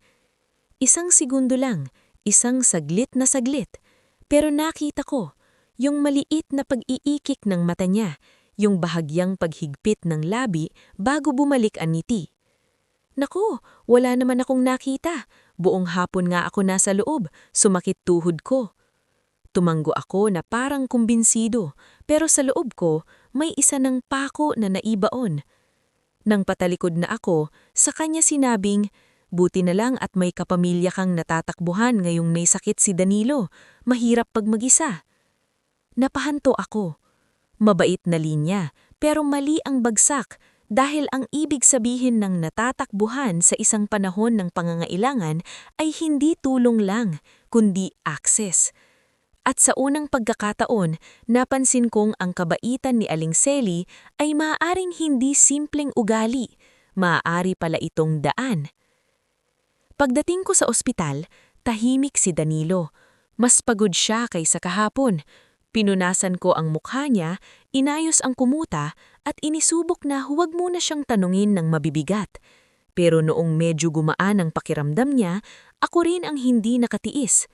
Isang segundo lang, isang saglit na saglit. Pero nakita ko, yung maliit na pag-iikik ng mata niya, yung bahagyang paghigpit ng labi bago bumalik ang ngiti. Naku, wala naman akong nakita. Buong hapon nga ako nasa loob, sumakit tuhod ko. Tumanggo ako na parang kumbinsido, pero sa loob ko may isa ng pako na naibaon. Nang patalikod na ako, sa kanya sinabing, "Buti na lang at may kapamilya kang natatakbuhan ngayong may sakit si Danilo. Mahirap pag mag-isa." Napahanto ako. Mabait na linya, pero mali ang bagsak dahil ang ibig sabihin ng natatakbuhan sa isang panahon ng pangangailangan ay hindi tulong lang, kundi access. At sa unang pagkakataon, napansin kong ang kabaitan ni Aling Selly ay maaaring hindi simpleng ugali, maaari pala itong daan. Pagdating ko sa ospital, tahimik si Danilo. Mas pagod siya kaysa kahapon. Pinunasan ko ang mukha niya, inayos ang kumuta at inisubok na huwag muna siyang tanungin ng mabibigat. Pero noong medyo gumaan ang pakiramdam niya, ako rin ang hindi nakatiis.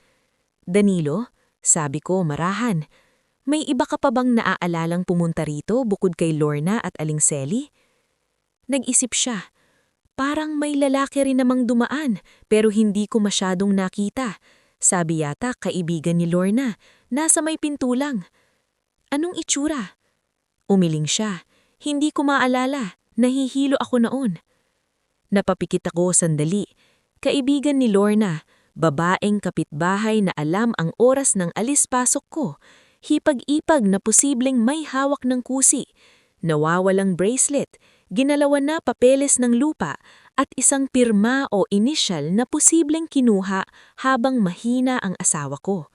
"Danilo," sabi ko marahan, "may iba ka pa bang naaalalang pumunta rito bukod kay Lorna at Aling Selly?" Nag-isip siya. Parang may lalaki rin namang dumaan pero hindi ko masyadong nakita. Sabi yata kaibigan ni Lorna, nasa may pinto lang. "Anong itsura?" Umiling siya. "Hindi ko maalala, nahihilo ako noon." Napapikit ako sandali. Kaibigan ni Lorna, babaeng kapitbahay na alam ang oras ng alis-pasok ko. Hipag-ipag na posibleng may hawak ng kusi. Nawawalang bracelet, ginalawan na papeles ng lupa, at isang pirma o inisyal na posibleng kinuha habang mahina ang asawa ko.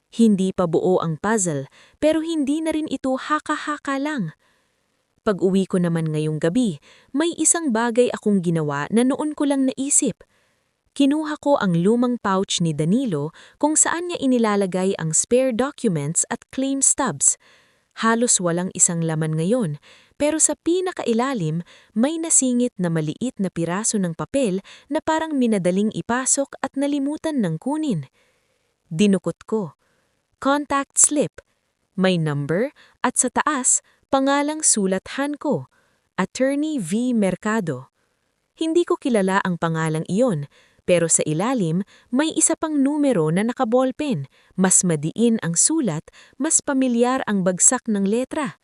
Hindi pa buo ang puzzle, pero hindi na rin ito haka-haka lang. Pag-uwi ko naman ngayong gabi, may isang bagay akong ginawa na noon ko lang naisip. Kinuha ko ang lumang pouch ni Danilo kung saan niya inilalagay ang spare documents at claim stubs. Halos walang isang laman ngayon, pero sa pinakailalim may nasingit na maliit na piraso ng papel na parang minadaling ipasok at nalimutan ng kunin. Dinukot ko. Contact slip. May number at sa taas, pangalang sulathan ko. Attorney V. Mercado. Hindi ko kilala ang pangalang iyon, pero sa ilalim may isa pang numero na nakaballpen. Mas madiin ang sulat, mas pamilyar ang bagsak ng letra.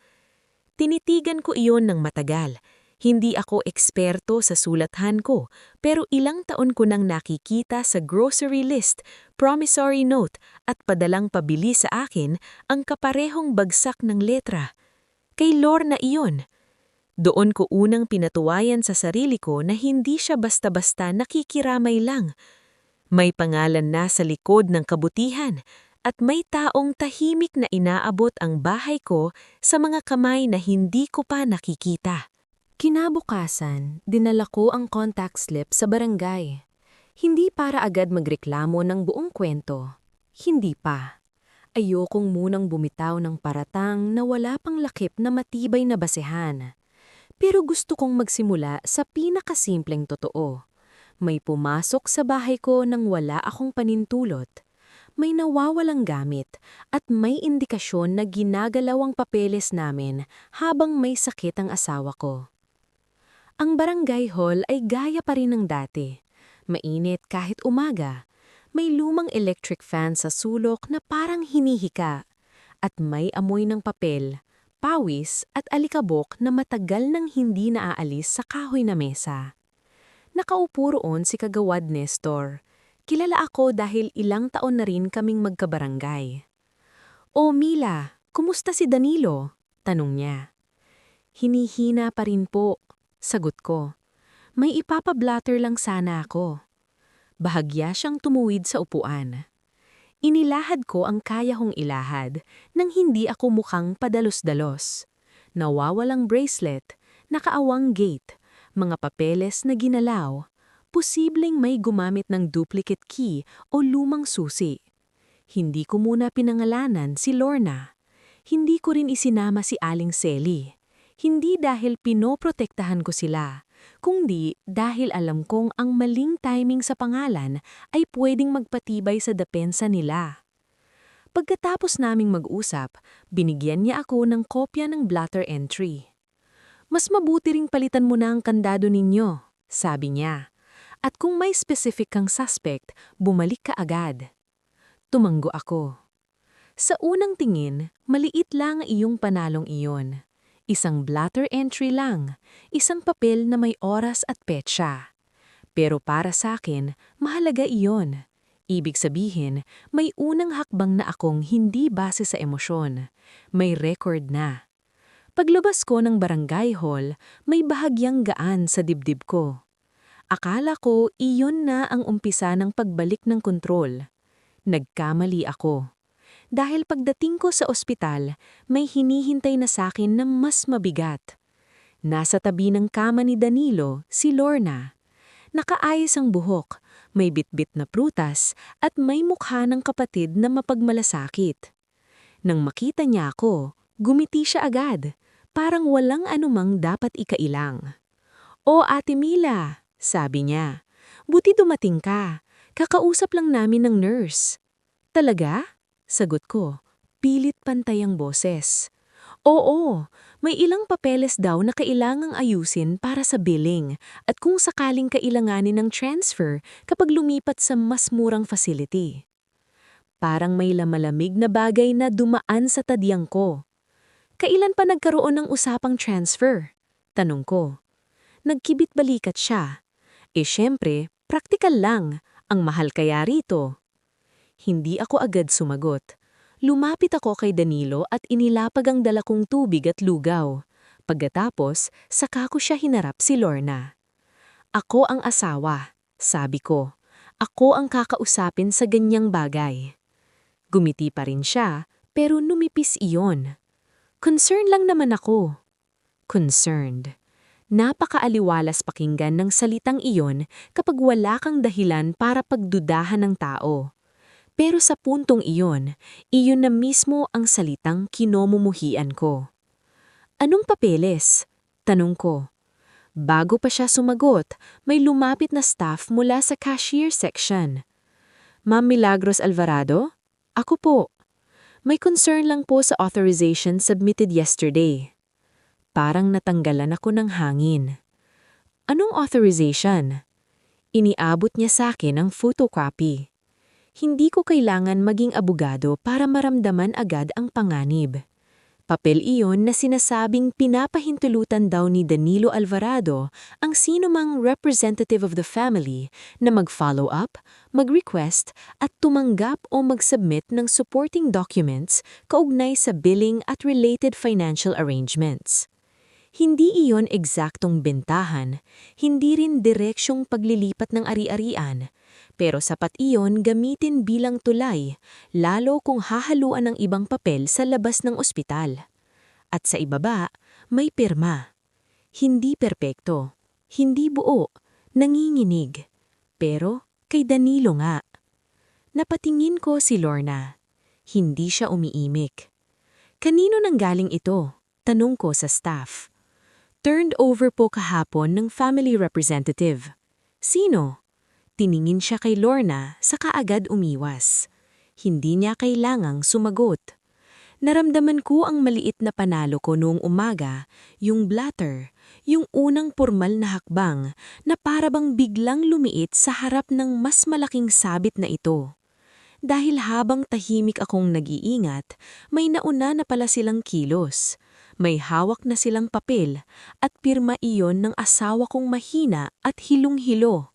Tinitigan ko iyon ng matagal. Hindi ako eksperto sa sulathan ko, pero ilang taon ko nang nakikita sa grocery list, promissory note at padalang pabili sa akin ang kaparehong bagsak ng letra. Kay Lorna iyon. Doon ko unang pinatuwayan sa sarili ko na hindi siya basta-basta nakikiramay lang. May pangalan na sa likod ng kabutihan at may taong tahimik na inaabot ang bahay ko sa mga kamay na hindi ko pa nakikita. Kinabukasan, dinala ko ang contact slip sa barangay. Hindi para agad magreklamo ng buong kwento. Hindi pa. Ayokong munang bumitaw ng paratang na wala pang lakip na matibay na basehan. Pero gusto kong magsimula sa pinakasimpleng totoo. May pumasok sa bahay ko nang wala akong panintulot. May nawawalang gamit at may indikasyon na ginagalaw ang papeles namin habang may sakit ang asawa ko. Ang barangay hall ay gaya pa rin ng dati. Mainit kahit umaga. May lumang electric fan sa sulok na parang hinihika. At may amoy ng papel, pawis at alikabok na matagal nang hindi naaalis sa kahoy na mesa. Nakaupo roon si Kagawad Nestor. Kilala ako dahil ilang taon na rin kaming magkabarangay. "O Mila, kumusta si Danilo?" tanong niya. "Hinihina pa rin po," sagot ko. "May ipapablatter lang sana ako." Bahagya siyang tumuwid sa upuan. Inilahad ko ang kaya kong ilahad nang hindi ako mukhang padalos-dalos. Nawawalang bracelet, nakaawang gate, mga papeles na ginalaw, posibleng may gumamit ng duplicate key o lumang susi. Hindi ko muna pinangalanan si Lorna. Hindi ko rin isinama si Aling Selly. Hindi dahil pinoprotektahan ko sila, kundi dahil alam kong ang maling timing sa pangalan ay pwedeng magpatibay sa depensa nila. Pagkatapos naming mag-usap, binigyan niya ako ng kopya ng blatter entry. Mas mabuti ring palitan mo na ang kandado ninyo, sabi niya. At kung may specific kang suspect, bumalik ka agad. Tumanggo ako. Sa unang tingin, maliit lang ang iyong panalong iyon. Isang blatter entry lang, isang papel na may oras at petsa. Pero para sa akin, mahalaga iyon. Ibig sabihin, may unang hakbang na akong hindi base sa emosyon. May record na. Paglabas ko ng barangay hall, may bahagyang gaan sa dibdib ko. Akala ko iyon na ang umpisa ng pagbalik ng kontrol. Nagkamali ako. Dahil pagdating ko sa ospital, may hinihintay na sa akin na mas mabigat. Nasa tabi ng kama ni Danilo, si Lorna. Nakaayos ang buhok, may bitbit na prutas at may mukha ng kapatid na mapagmalasakit. Nang makita niya ako, gumiti siya agad, parang walang anumang dapat ikailang. "O Ate Mila," sabi niya, "buti dumating ka. Kakausap lang namin ng nurse." "Talaga?" Sagot ko, pilit pantay ang boses. "Oo, may ilang papeles daw na kailangang ayusin para sa billing at kung sakaling kailanganin ng transfer kapag lumipat sa mas murang facility." Parang may lamalamig na bagay na dumaan sa tadyang ko. "Kailan pa nagkaroon ng usapang transfer?" Tanong ko. Nagkibit balikat siya. Siyempre, praktikal lang. Ang mahal kaya rito. Hindi ako agad sumagot. Lumapit ako kay Danilo at inilapag ang dala kong tubig at lugaw. Pagkatapos, saka ko siya hinarap si Lorna. "Ako ang asawa," sabi ko. "Ako ang kakausapin sa ganyang bagay." Gumiti pa rin siya, pero numipis iyon. "Concerned lang naman ako." Concerned. Napakaaliwalas pakinggan ng salitang iyon kapag wala kang dahilan para pagdudahan ng tao. Pero sa puntong iyon na mismo ang salitang kinomumuhian ko. "Anong papeles?" Tanong ko. Bago pa siya sumagot, may lumapit na staff mula sa cashier section. "Ma'am Milagros Alvarado? Ako po. May concern lang po sa authorization submitted yesterday." Parang natanggalan ako ng hangin. "Anong authorization?" Iniabot niya sa akin ang photocopy. Hindi ko kailangan maging abogado para maramdaman agad ang panganib. Papel iyon na sinasabing pinapahintulutan daw ni Danilo Alvarado ang sinumang representative of the family na mag-follow up, mag-request at tumanggap o mag-submit ng supporting documents kaugnay sa billing at related financial arrangements. Hindi iyon eksaktong bentahan, hindi rin direksyong paglilipat ng ari-arian, pero sapat iyon gamitin bilang tulay, lalo kung hahaluan ng ibang papel sa labas ng ospital. At sa ibaba, may pirma. Hindi perpekto, hindi buo, nanginginig. Pero kay Danilo nga. Napatingin ko si Lorna. Hindi siya umiimik. "Kanino nanggaling ito?" Tanong ko sa staff. "Turned over po kahapon ng family representative." "Sino?" Tiningin siya kay Lorna saka agad umiwas. Hindi niya kailangang sumagot. Naramdaman ko ang maliit na panalo ko noong umaga, yung blatter, yung unang pormal na hakbang na parabang biglang lumiit sa harap ng mas malaking sabit na ito. Dahil habang tahimik akong nag-iingat, may nauna na pala silang kilos. May hawak na silang papel at pirma iyon ng asawa kong mahina at hilong-hilo.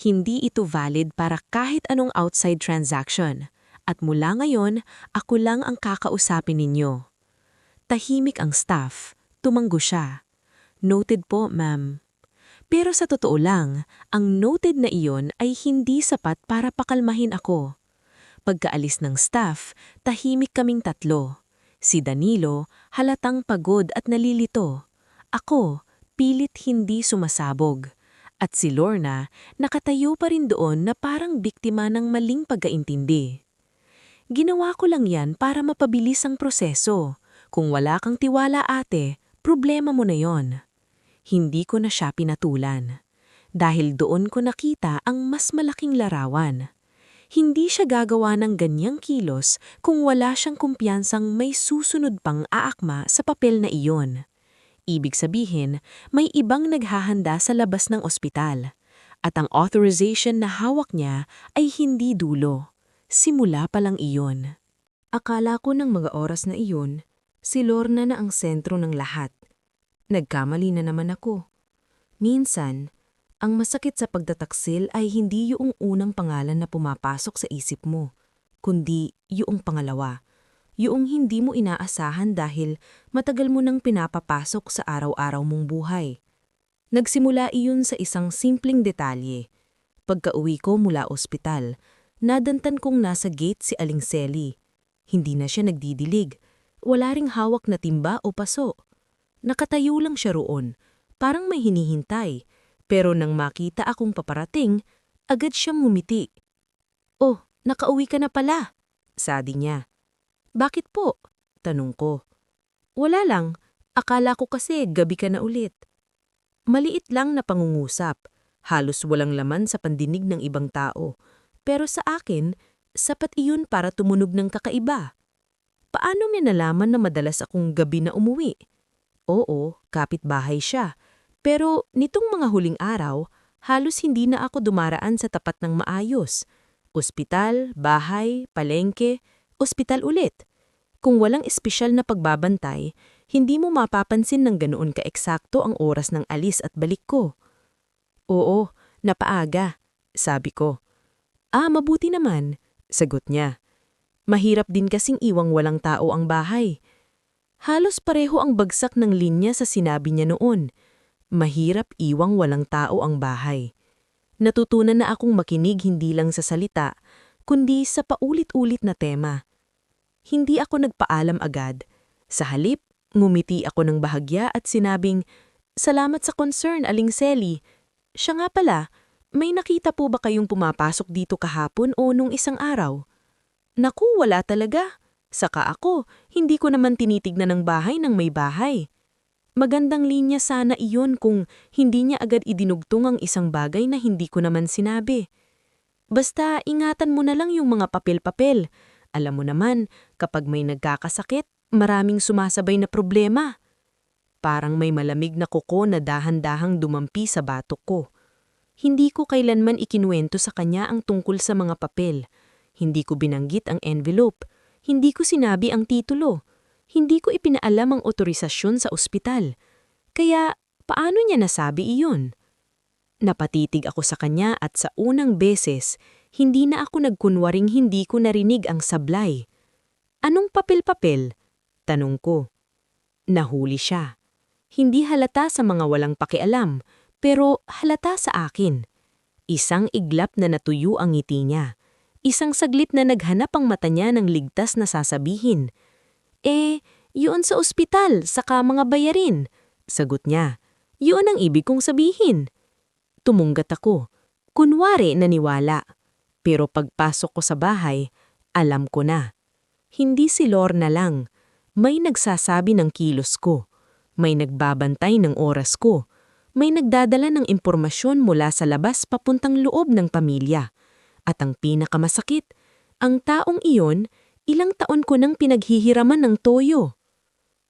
Hindi ito valid para kahit anong outside transaction. At mula ngayon, ako lang ang kakausapin ninyo. Tahimik ang staff. Tumanggo siya. "Noted po, ma'am." Pero sa totoo lang, ang noted na iyon ay hindi sapat para pakalmahin ako. Pagkaalis ng staff, tahimik kaming tatlo. Si Danilo, halatang pagod at nalilito. Ako, pilit hindi sumasabog. At si Lorna, nakatayo pa rin doon na parang biktima ng maling pagkaintindi. Ginawa ko lang yan para mapabilis ang proseso. Kung wala kang tiwala ate, problema mo na yon. Hindi ko na siya pinatulan. Dahil doon ko nakita ang mas malaking larawan. Hindi siya gagawa ng ganyang kilos kung wala siyang kumpiyansang may susunod pang aakma sa papel na iyon. Ibig sabihin, may ibang naghahanda sa labas ng ospital. At ang authorization na hawak niya ay hindi dulo. Simula pa lang iyon. Akala ko ng mga oras na iyon, si Lorna na ang sentro ng lahat. Nagkamali na naman ako. Minsan, ang masakit sa pagtataksil ay hindi yung unang pangalan na pumapasok sa isip mo, kundi yung pangalawa. Yung hindi mo inaasahan dahil matagal mo nang pinapapasok sa araw-araw mong buhay. Nagsimula iyon sa isang simpleng detalye. Pagka-uwi ko mula ospital, nadantan kong nasa gate si Aling Selly. Hindi na siya nagdidilig. Wala ring hawak na timba o paso. Nakatayo lang siya roon, parang may hinihintay. Pero nang makita akong paparating, agad siyang ngumiti. "Oh, nakauwi ka na pala," sabi niya. "Bakit po?" tanong ko. "Wala lang, akala ko kasi gabi ka na ulit." Maliit lang na pangungusap, halos walang laman sa pandinig ng ibang tao. Pero sa akin, sapat iyon para tumunog ng kakaiba. Paano niya nalaman na madalas akong gabi na umuwi? Oo, kapitbahay siya. Pero nitong mga huling araw, halos hindi na ako dumaraan sa tapat ng maayos. Ospital, bahay, palengke, ospital ulit. Kung walang espesyal na pagbabantay, hindi mo mapapansin ng ganoon ka-eksakto ang oras ng alis at balik ko. "Oo, napaaga," sabi ko. Mabuti naman," sagot niya. "Mahirap din kasing iwang walang tao ang bahay." Halos pareho ang bagsak ng linya sa sinabi niya noon. Mahirap iwang walang tao ang bahay. Natutunan na akong makinig hindi lang sa salita, kundi sa paulit-ulit na tema. Hindi ako nagpaalam agad. Sa halip, ngumiti ako ng bahagya at sinabing, "Salamat sa concern, Aling Selly. Siya nga pala, may nakita po ba kayong pumapasok dito kahapon o nung isang araw?" "Naku, wala talaga. Saka ako, hindi ko naman tinitignan ng bahay ng may bahay." Magandang linya sana iyon kung hindi niya agad idinugtong ang isang bagay na hindi ko naman sinabi. "Basta ingatan mo na lang yung mga papel-papel. Alam mo naman, kapag may nagkakasakit, maraming sumasabay na problema." Parang may malamig na kuko na dahan-dahang dumampi sa batok ko. Hindi ko kailanman ikinuwento sa kanya ang tungkol sa mga papel. Hindi ko binanggit ang envelope. Hindi ko sinabi ang titulo. Hindi ko ipinaalam ang otorisasyon sa ospital. Kaya, paano niya nasabi iyon? Napatitig ako sa kanya at sa unang beses, hindi na ako nagkunwaring hindi ko narinig ang sablay. "Anong papel-papel?" tanong ko. Nahuli siya. Hindi halata sa mga walang pakialam, pero halata sa akin. Isang iglap na natuyo ang ngiti niya. Isang saglit na naghanap ang mata niya ng ligtas na sasabihin. Yun sa ospital, saka mga bayarin," sagot niya. "Yun ang ibig kong sabihin." Tumunggat ako. Kunwari naniwala. Pero pagpasok ko sa bahay, alam ko na. Hindi si Lorna lang. May nagsasabi ng kilos ko. May nagbabantay ng oras ko. May nagdadala ng impormasyon mula sa labas papuntang loob ng pamilya. At ang pinakamasakit, ang taong iyon, ilang taon ko nang pinaghihiraman ng toyo.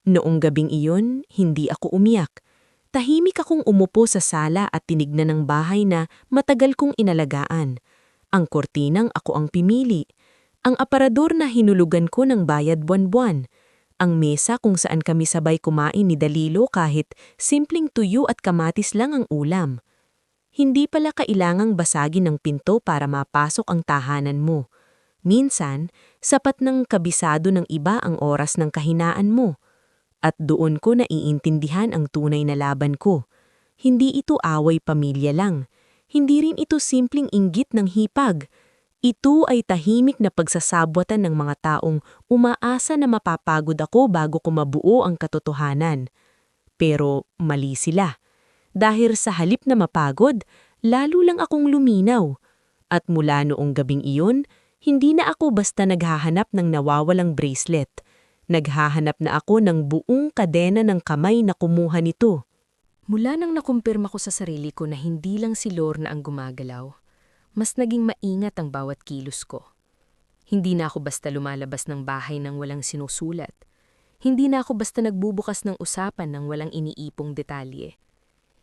Noong gabing iyon, hindi ako umiyak. Tahimik akong umupo sa sala at tinignan ng bahay na matagal kong inalagaan. Ang kortinang ako ang pimili. Ang aparador na hinulugan ko ng bayad buwan-buwan. Ang mesa kung saan kami sabay kumain ni Dalilo kahit simpleng tuyo at kamatis lang ang ulam. Hindi pala kailangang basagin ng pinto para mapasok ang tahanan mo. Minsan, sapat ng kabisado ng iba ang oras ng kahinaan mo. At doon ko naiintindihan ang tunay na laban ko. Hindi ito away pamilya lang. Hindi rin ito simpleng inggit ng hipag. Ito ay tahimik na pagsasabwatan ng mga taong umaasa na mapapagod ako bago ko mabuo ang katotohanan. Pero mali sila. Dahil sa halip na mapagod, lalo lang akong luminaw. At mula noong gabing iyon, hindi na ako basta naghahanap ng nawawalang bracelet. Naghahanap na ako ng buong kadena ng kamay na kumuha nito. Mula nang nakumpirma ko sa sarili ko na hindi lang si Lorna ang gumagalaw, mas naging maingat ang bawat kilos ko. Hindi na ako basta lumalabas ng bahay nang walang sinusulat. Hindi na ako basta nagbubukas ng usapan nang walang iniipong detalye.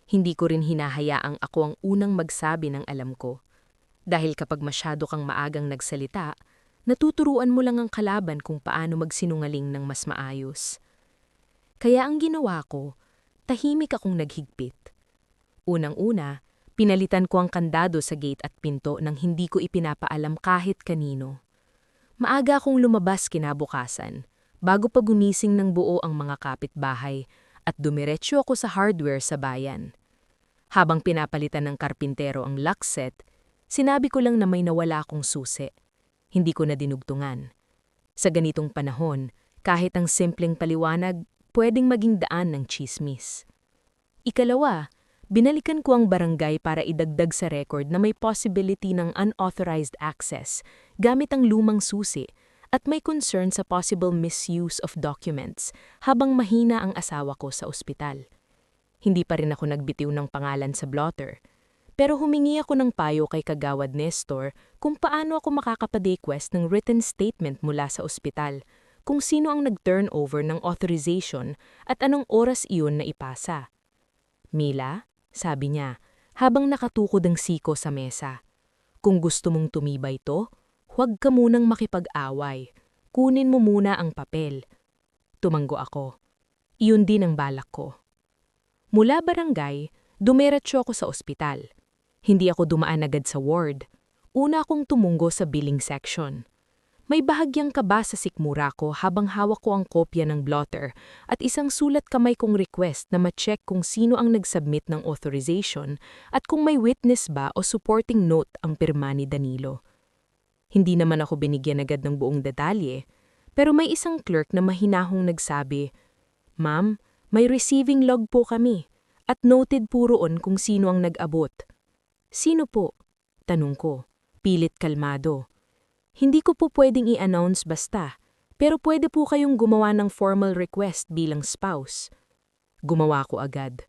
Hindi ko rin hinahayaang ako ang unang magsabi ng alam ko. Dahil kapag masyado kang maagang nagsalita, natuturuan mo lang ang kalaban kung paano magsinungaling ng mas maayos. Kaya ang ginawa ko, tahimik akong naghigpit. Unang-una, pinalitan ko ang kandado sa gate at pinto nang hindi ko ipinapaalam kahit kanino. Maaga akong lumabas kinabukasan, bago pa gumising ng buo ang mga kapitbahay at dumiretso ako sa hardware sa bayan. Habang pinapalitan ng karpintero ang lock set, sinabi ko lang na may nawala akong susi. Hindi ko na dinugtungan. Sa ganitong panahon, kahit ang simpleng paliwanag, pwedeng maging daan ng tsismis. Ikalawa, binalikan ko ang barangay para idagdag sa record na may possibility ng unauthorized access gamit ang lumang susi at may concern sa possible misuse of documents habang mahina ang asawa ko sa ospital. Hindi pa rin ako nagbitiw ng pangalan sa blotter, pero humingi ako ng payo kay Kagawad Nestor kung paano ako makakapadequest ng written statement mula sa ospital, kung sino ang nag-turnover ng authorization at anong oras iyon na ipasa. Mila, sabi niya, habang nakatukod ang siko sa mesa, kung gusto mong tumibay to, huwag ka munang makipag-away. Kunin mo muna ang papel. Tumanggo ako. Iyon din ang balak ko. Mula barangay, dumiretso ako sa ospital. Hindi ako dumaan agad sa ward. Una akong tumungo sa billing section. May bahagyang kaba sa sikmura ko habang hawak ko ang kopya ng blotter at isang sulat kamay kong request na ma-check kung sino ang nag-submit ng authorization at kung may witness ba o supporting note ang pirma ni Danilo. Hindi naman ako binigyan agad ng buong detalye, pero may isang clerk na mahinahong nagsabi, "Ma'am, may receiving log po kami at noted po roon kung sino ang nag-abot." "Sino po?" tanong ko, pilit kalmado. "Hindi ko po pwedeng i-announce basta, pero pwede po kayong gumawa ng formal request bilang spouse." Gumawa ko agad.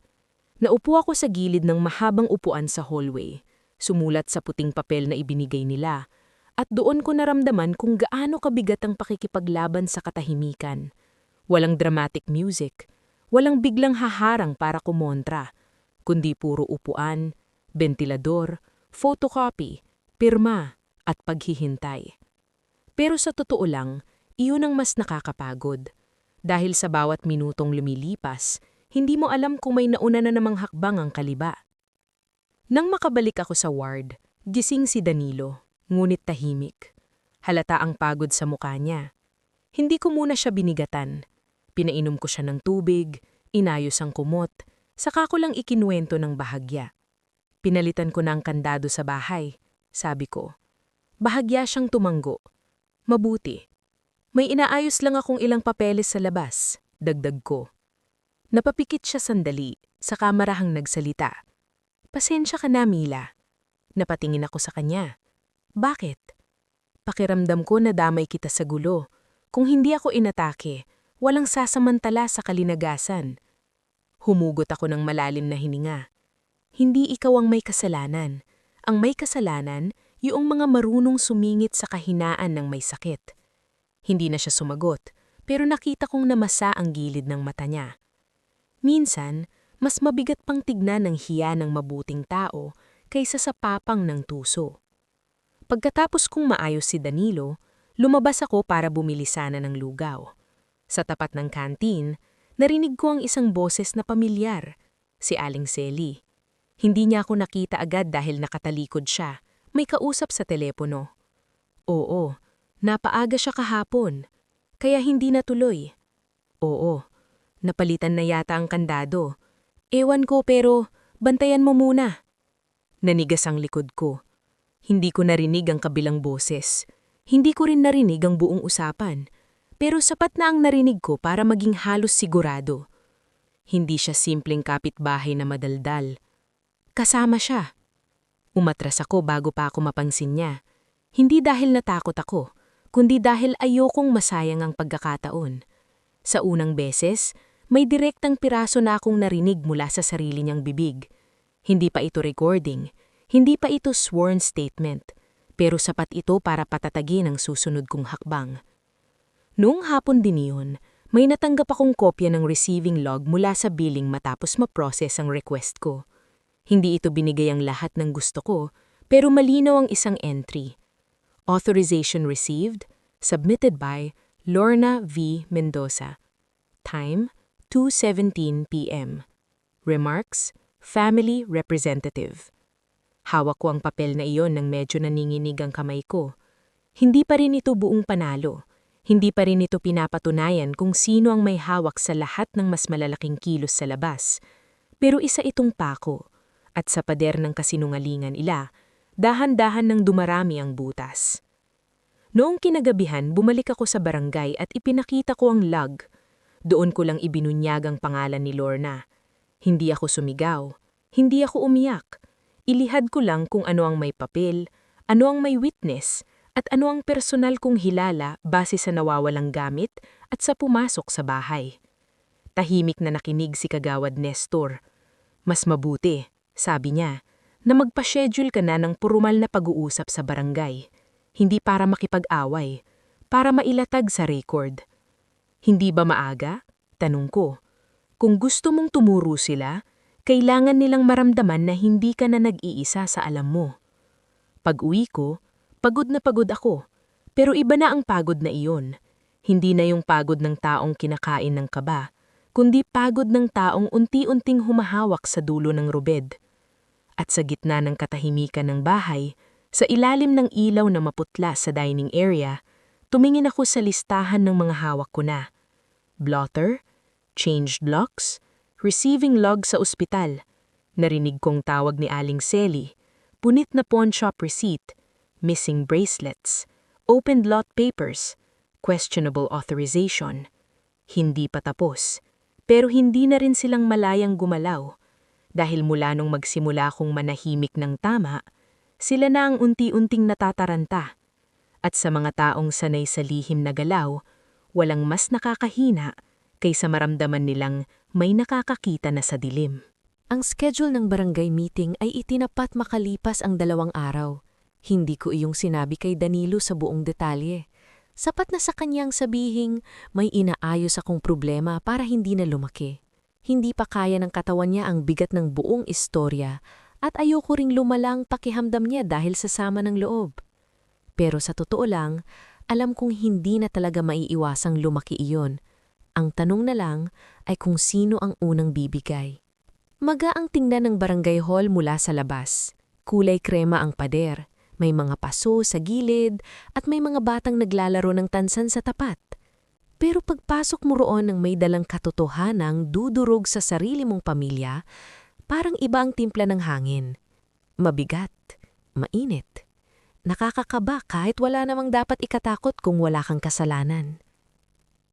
Naupo ako sa gilid ng mahabang upuan sa hallway, sumulat sa puting papel na ibinigay nila, at doon ko naramdaman kung gaano kabigat ang pakikipaglaban sa katahimikan. Walang dramatic music, walang biglang haharang para kumontra, kundi puro upuan, ventilador, photocopy, pirma, at paghihintay. Pero sa totoo lang, iyon ang mas nakakapagod. Dahil sa bawat minutong lumilipas, hindi mo alam kung may nauna na namang hakbang ang kaliba. Nang makabalik ako sa ward, gising si Danilo, ngunit tahimik. Halata ang pagod sa mukha niya. Hindi ko muna siya binigatan. Pinainom ko siya ng tubig, inayos ang kumot, saka ko lang ikinuwento ng bahagya. Pinalitan ko na ang kandado sa bahay, sabi ko. Bahagya siyang tumanggo. Mabuti. May inaayos lang akong ilang papeles sa labas, dagdag ko. Napapikit siya sandali, saka marahang nagsalita. Pasensya ka na, Mila. Napatingin ako sa kanya. Bakit? Pakiramdam ko na damay kita sa gulo. Kung hindi ako inatake, walang sasamantala sa kalinagasan. Humugot ako ng malalim na hininga. Hindi ikaw ang may kasalanan. Ang may kasalanan, yung mga marunong sumingit sa kahinaan ng may sakit. Hindi na siya sumagot, pero nakita kong namasa ang gilid ng mata niya. Minsan, mas mabigat pang tignan ng hiya ng mabuting tao kaysa sa papang ng tuso. Pagkatapos kong maayos si Danilo, lumabas ako para bumili sana ng lugaw. Sa tapat ng kantin, narinig ko ang isang boses na pamilyar, si Aling Selly. Hindi niya ako nakita agad dahil nakatalikod siya. May kausap sa telepono. Oo, napaaga siya kahapon, kaya hindi natuloy. Oo, napalitan na yata ang kandado. Ewan ko pero Bantayan mo muna. Nanigas ang likod ko. Hindi ko narinig ang kabilang boses. Hindi ko rin narinig ang buong usapan. Pero sapat na ang narinig ko para maging halos sigurado. Hindi siya simpleng kapitbahay na madaldal. Kasama siya. Umatras ako bago pa ako mapansin niya. Hindi dahil natakot ako, kundi dahil ayokong masayang ang pagkakataon. Sa unang beses, may direktang piraso na akong narinig mula sa sarili niyang bibig. Hindi pa ito recording, hindi pa ito sworn statement, pero sapat ito para patatagin ang susunod kong hakbang. Noong hapon din iyon, may natanggap akong kopya ng receiving log mula sa billing matapos ma-process ang request ko. Hindi ito binigay ang lahat ng gusto ko, pero malinaw ang isang entry. Authorization received, submitted by Lorna V. Mendoza. Time, 2:17 p.m. Remarks, Family Representative. Hawak ko ang papel na iyon nang medyo naninginig ang kamay ko. Hindi pa rin ito buong panalo. Hindi pa rin ito pinapatunayan kung sino ang may hawak sa lahat ng mas malalaking kilos sa labas. Pero isa itong pako. At sa pader ng kasinungalingan ila, dahan-dahan nang dumarami ang butas. Noong kinagabihan, bumalik ako sa barangay at ipinakita ko ang log. Doon ko lang ibinunyag ang pangalan ni Lorna. Hindi ako sumigaw, hindi ako umiyak. Ilihad ko lang kung ano ang may papel, ano ang may witness, at ano ang personal kong hilala base sa nawawalang gamit at sa pumasok sa bahay. Tahimik na nakinig si Kagawad Nestor. Mas mabuti, sabi niya, na magpa-schedule ka na ng purumal na pag-uusap sa barangay. Hindi para makipag-away, para mailatag sa record. Hindi ba maaga? Tanong ko. Kung gusto mong tumuro sila, kailangan nilang maramdaman na hindi ka na nag-iisa sa alam mo. Pag-uwi ko, pagod na pagod ako, pero iba na ang pagod na iyon. Hindi na yung pagod ng taong kinakain ng kaba, kundi pagod ng taong unti-unting humahawak sa dulo ng rubed. At sa gitna ng katahimikan ng bahay, sa ilalim ng ilaw na maputla sa dining area, tumingin ako sa listahan ng mga hawak ko na. Blotter, changed locks, receiving log sa ospital. Narinig kong tawag ni Aling Selly, punit na pawn shop receipt, missing bracelets, opened lot papers, questionable authorization. Hindi pa tapos, pero hindi na rin silang malayang gumalaw. Dahil mula nung magsimula kong manahimik ng tama, sila na ang unti-unting natataranta. At sa mga taong sanay sa lihim na galaw, walang mas nakakahina kaysa maramdaman nilang may nakakakita na sa dilim. Ang schedule ng barangay meeting ay itinapat makalipas ang 2 araw. Hindi ko iyong sinabi kay Danilo sa buong detalye. Sapat na sa kanyang sabihing may inaayos akong problema para hindi na lumaki. Hindi pa kaya ng katawan niya ang bigat ng buong istorya at ayoko ring lumalang pakihamdam niya dahil sa sama ng loob. Pero sa totoo lang, alam kong hindi na talaga maiiwasang lumaki iyon. Ang tanong na lang ay kung sino ang unang bibigay. Magaang tingnan ng barangay hall mula sa labas. Kulay krema ang pader, may mga paso sa gilid at may mga batang naglalaro ng tansan sa tapat. Pero pagpasok mo roon ng may dalang katotohanang dudurog sa sarili mong pamilya, parang iba ang timpla ng hangin. Mabigat, mainit. Nakakakaba kahit wala namang dapat ikatakot kung wala kang kasalanan.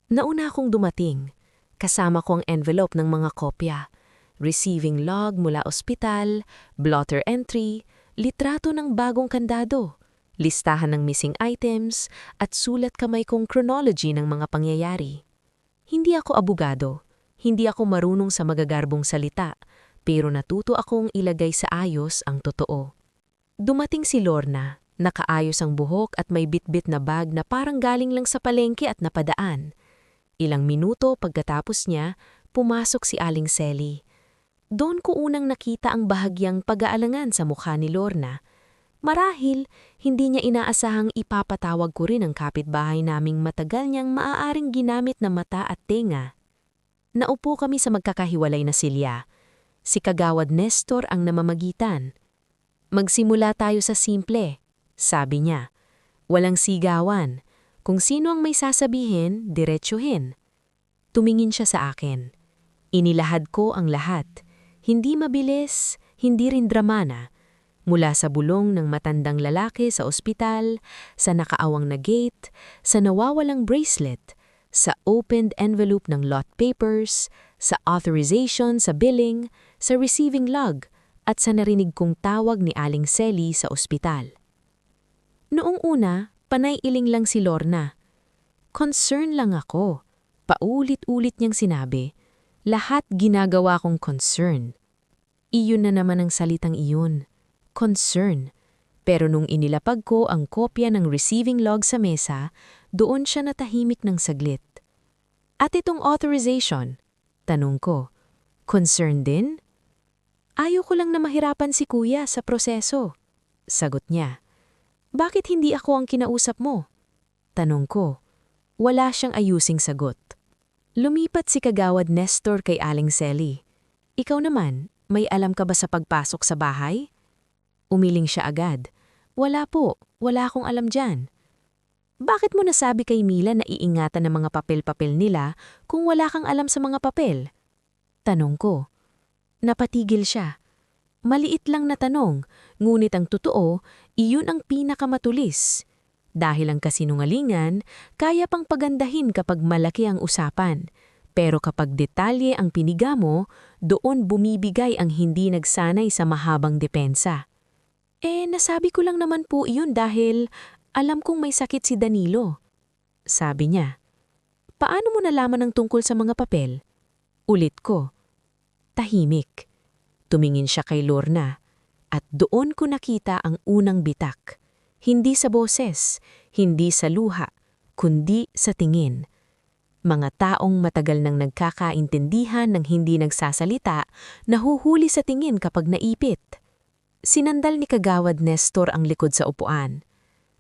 Nauna akong dumating. Kasama ko ang envelope ng mga kopya. Receiving log mula ospital, blotter entry, litrato ng bagong kandado, listahan ng missing items, at sulat kamay kong chronology ng mga pangyayari. Hindi ako abogado, hindi ako marunong sa magagarbong salita, pero natuto akong ilagay sa ayos ang totoo. Dumating si Lorna, nakaayos ang buhok at may bitbit na bag na parang galing lang sa palengke at napadaan. Ilang minuto pagkatapos niya, pumasok si Aling Selly. Doon ko unang nakita ang bahagyang pag-aalangan sa mukha ni Lorna. Marahil, hindi niya inaasahang ipapatawag ko rin ang kapitbahay naming matagal niyang maaaring ginamit na mata at tenga. Naupo kami sa magkakahiwalay na silya. Si Kagawad Nestor ang namamagitan. Magsimula tayo sa simple, sabi niya. Walang sigawan. Kung sino ang may sasabihin, diretsuhin. Tumingin siya sa akin. Inilahad ko ang lahat. Hindi mabilis, hindi rin dramana. Mula sa bulong ng matandang lalaki sa ospital, sa nakaawang na gate, sa nawawalang bracelet, sa opened envelope ng lot papers, sa authorization sa billing, sa receiving log, at sa narinig kong tawag ni Aling Selly sa ospital. Noong una, panay-iling lang si Lorna. Concern lang ako. Paulit-ulit niyang sinabi, lahat ginagawa kong concern. Iyon na naman ang salitang iyon. Concern. Pero nung inilapag ko ang kopya ng receiving log sa mesa, doon siya natahimik ng saglit. At itong authorization? Tanong ko. Concern din? Ayaw ko lang na mahirapan si kuya sa proseso. Sagot niya. Bakit hindi ako ang kinausap mo? Tanong ko. Wala siyang ayusing sagot. Lumipat si Kagawad Nestor kay Aling Selly. Ikaw naman, may alam ka ba sa pagpasok sa bahay? Umiling siya agad. Wala po, wala akong alam dyan. Bakit mo nasabi kay Mila na iingatan ng mga papel-papel nila kung wala kang alam sa mga papel? Tanong ko. Napatigil siya. Maliit lang na tanong, ngunit ang totoo, iyon ang pinakamatulis. Dahil ang kasinungalingan, kaya pang pagandahin kapag malaki ang usapan. Pero kapag detalye ang piniga mo, doon bumibigay ang hindi nagsanay sa mahabang depensa. Nasabi ko lang naman po iyon dahil alam kong may sakit si Danilo. Sabi niya. Paano mo nalaman ang tungkol sa mga papel? Ulit ko. Tahimik. Tumingin siya kay Lorna at doon ko nakita ang unang bitak. Hindi sa boses, hindi sa luha, kundi sa tingin. Mga taong matagal nang nagkakaintindihan ng hindi nagsasalita, nahuhuli sa tingin kapag naipit. Sinandal ni Kagawad Nestor ang likod sa upuan.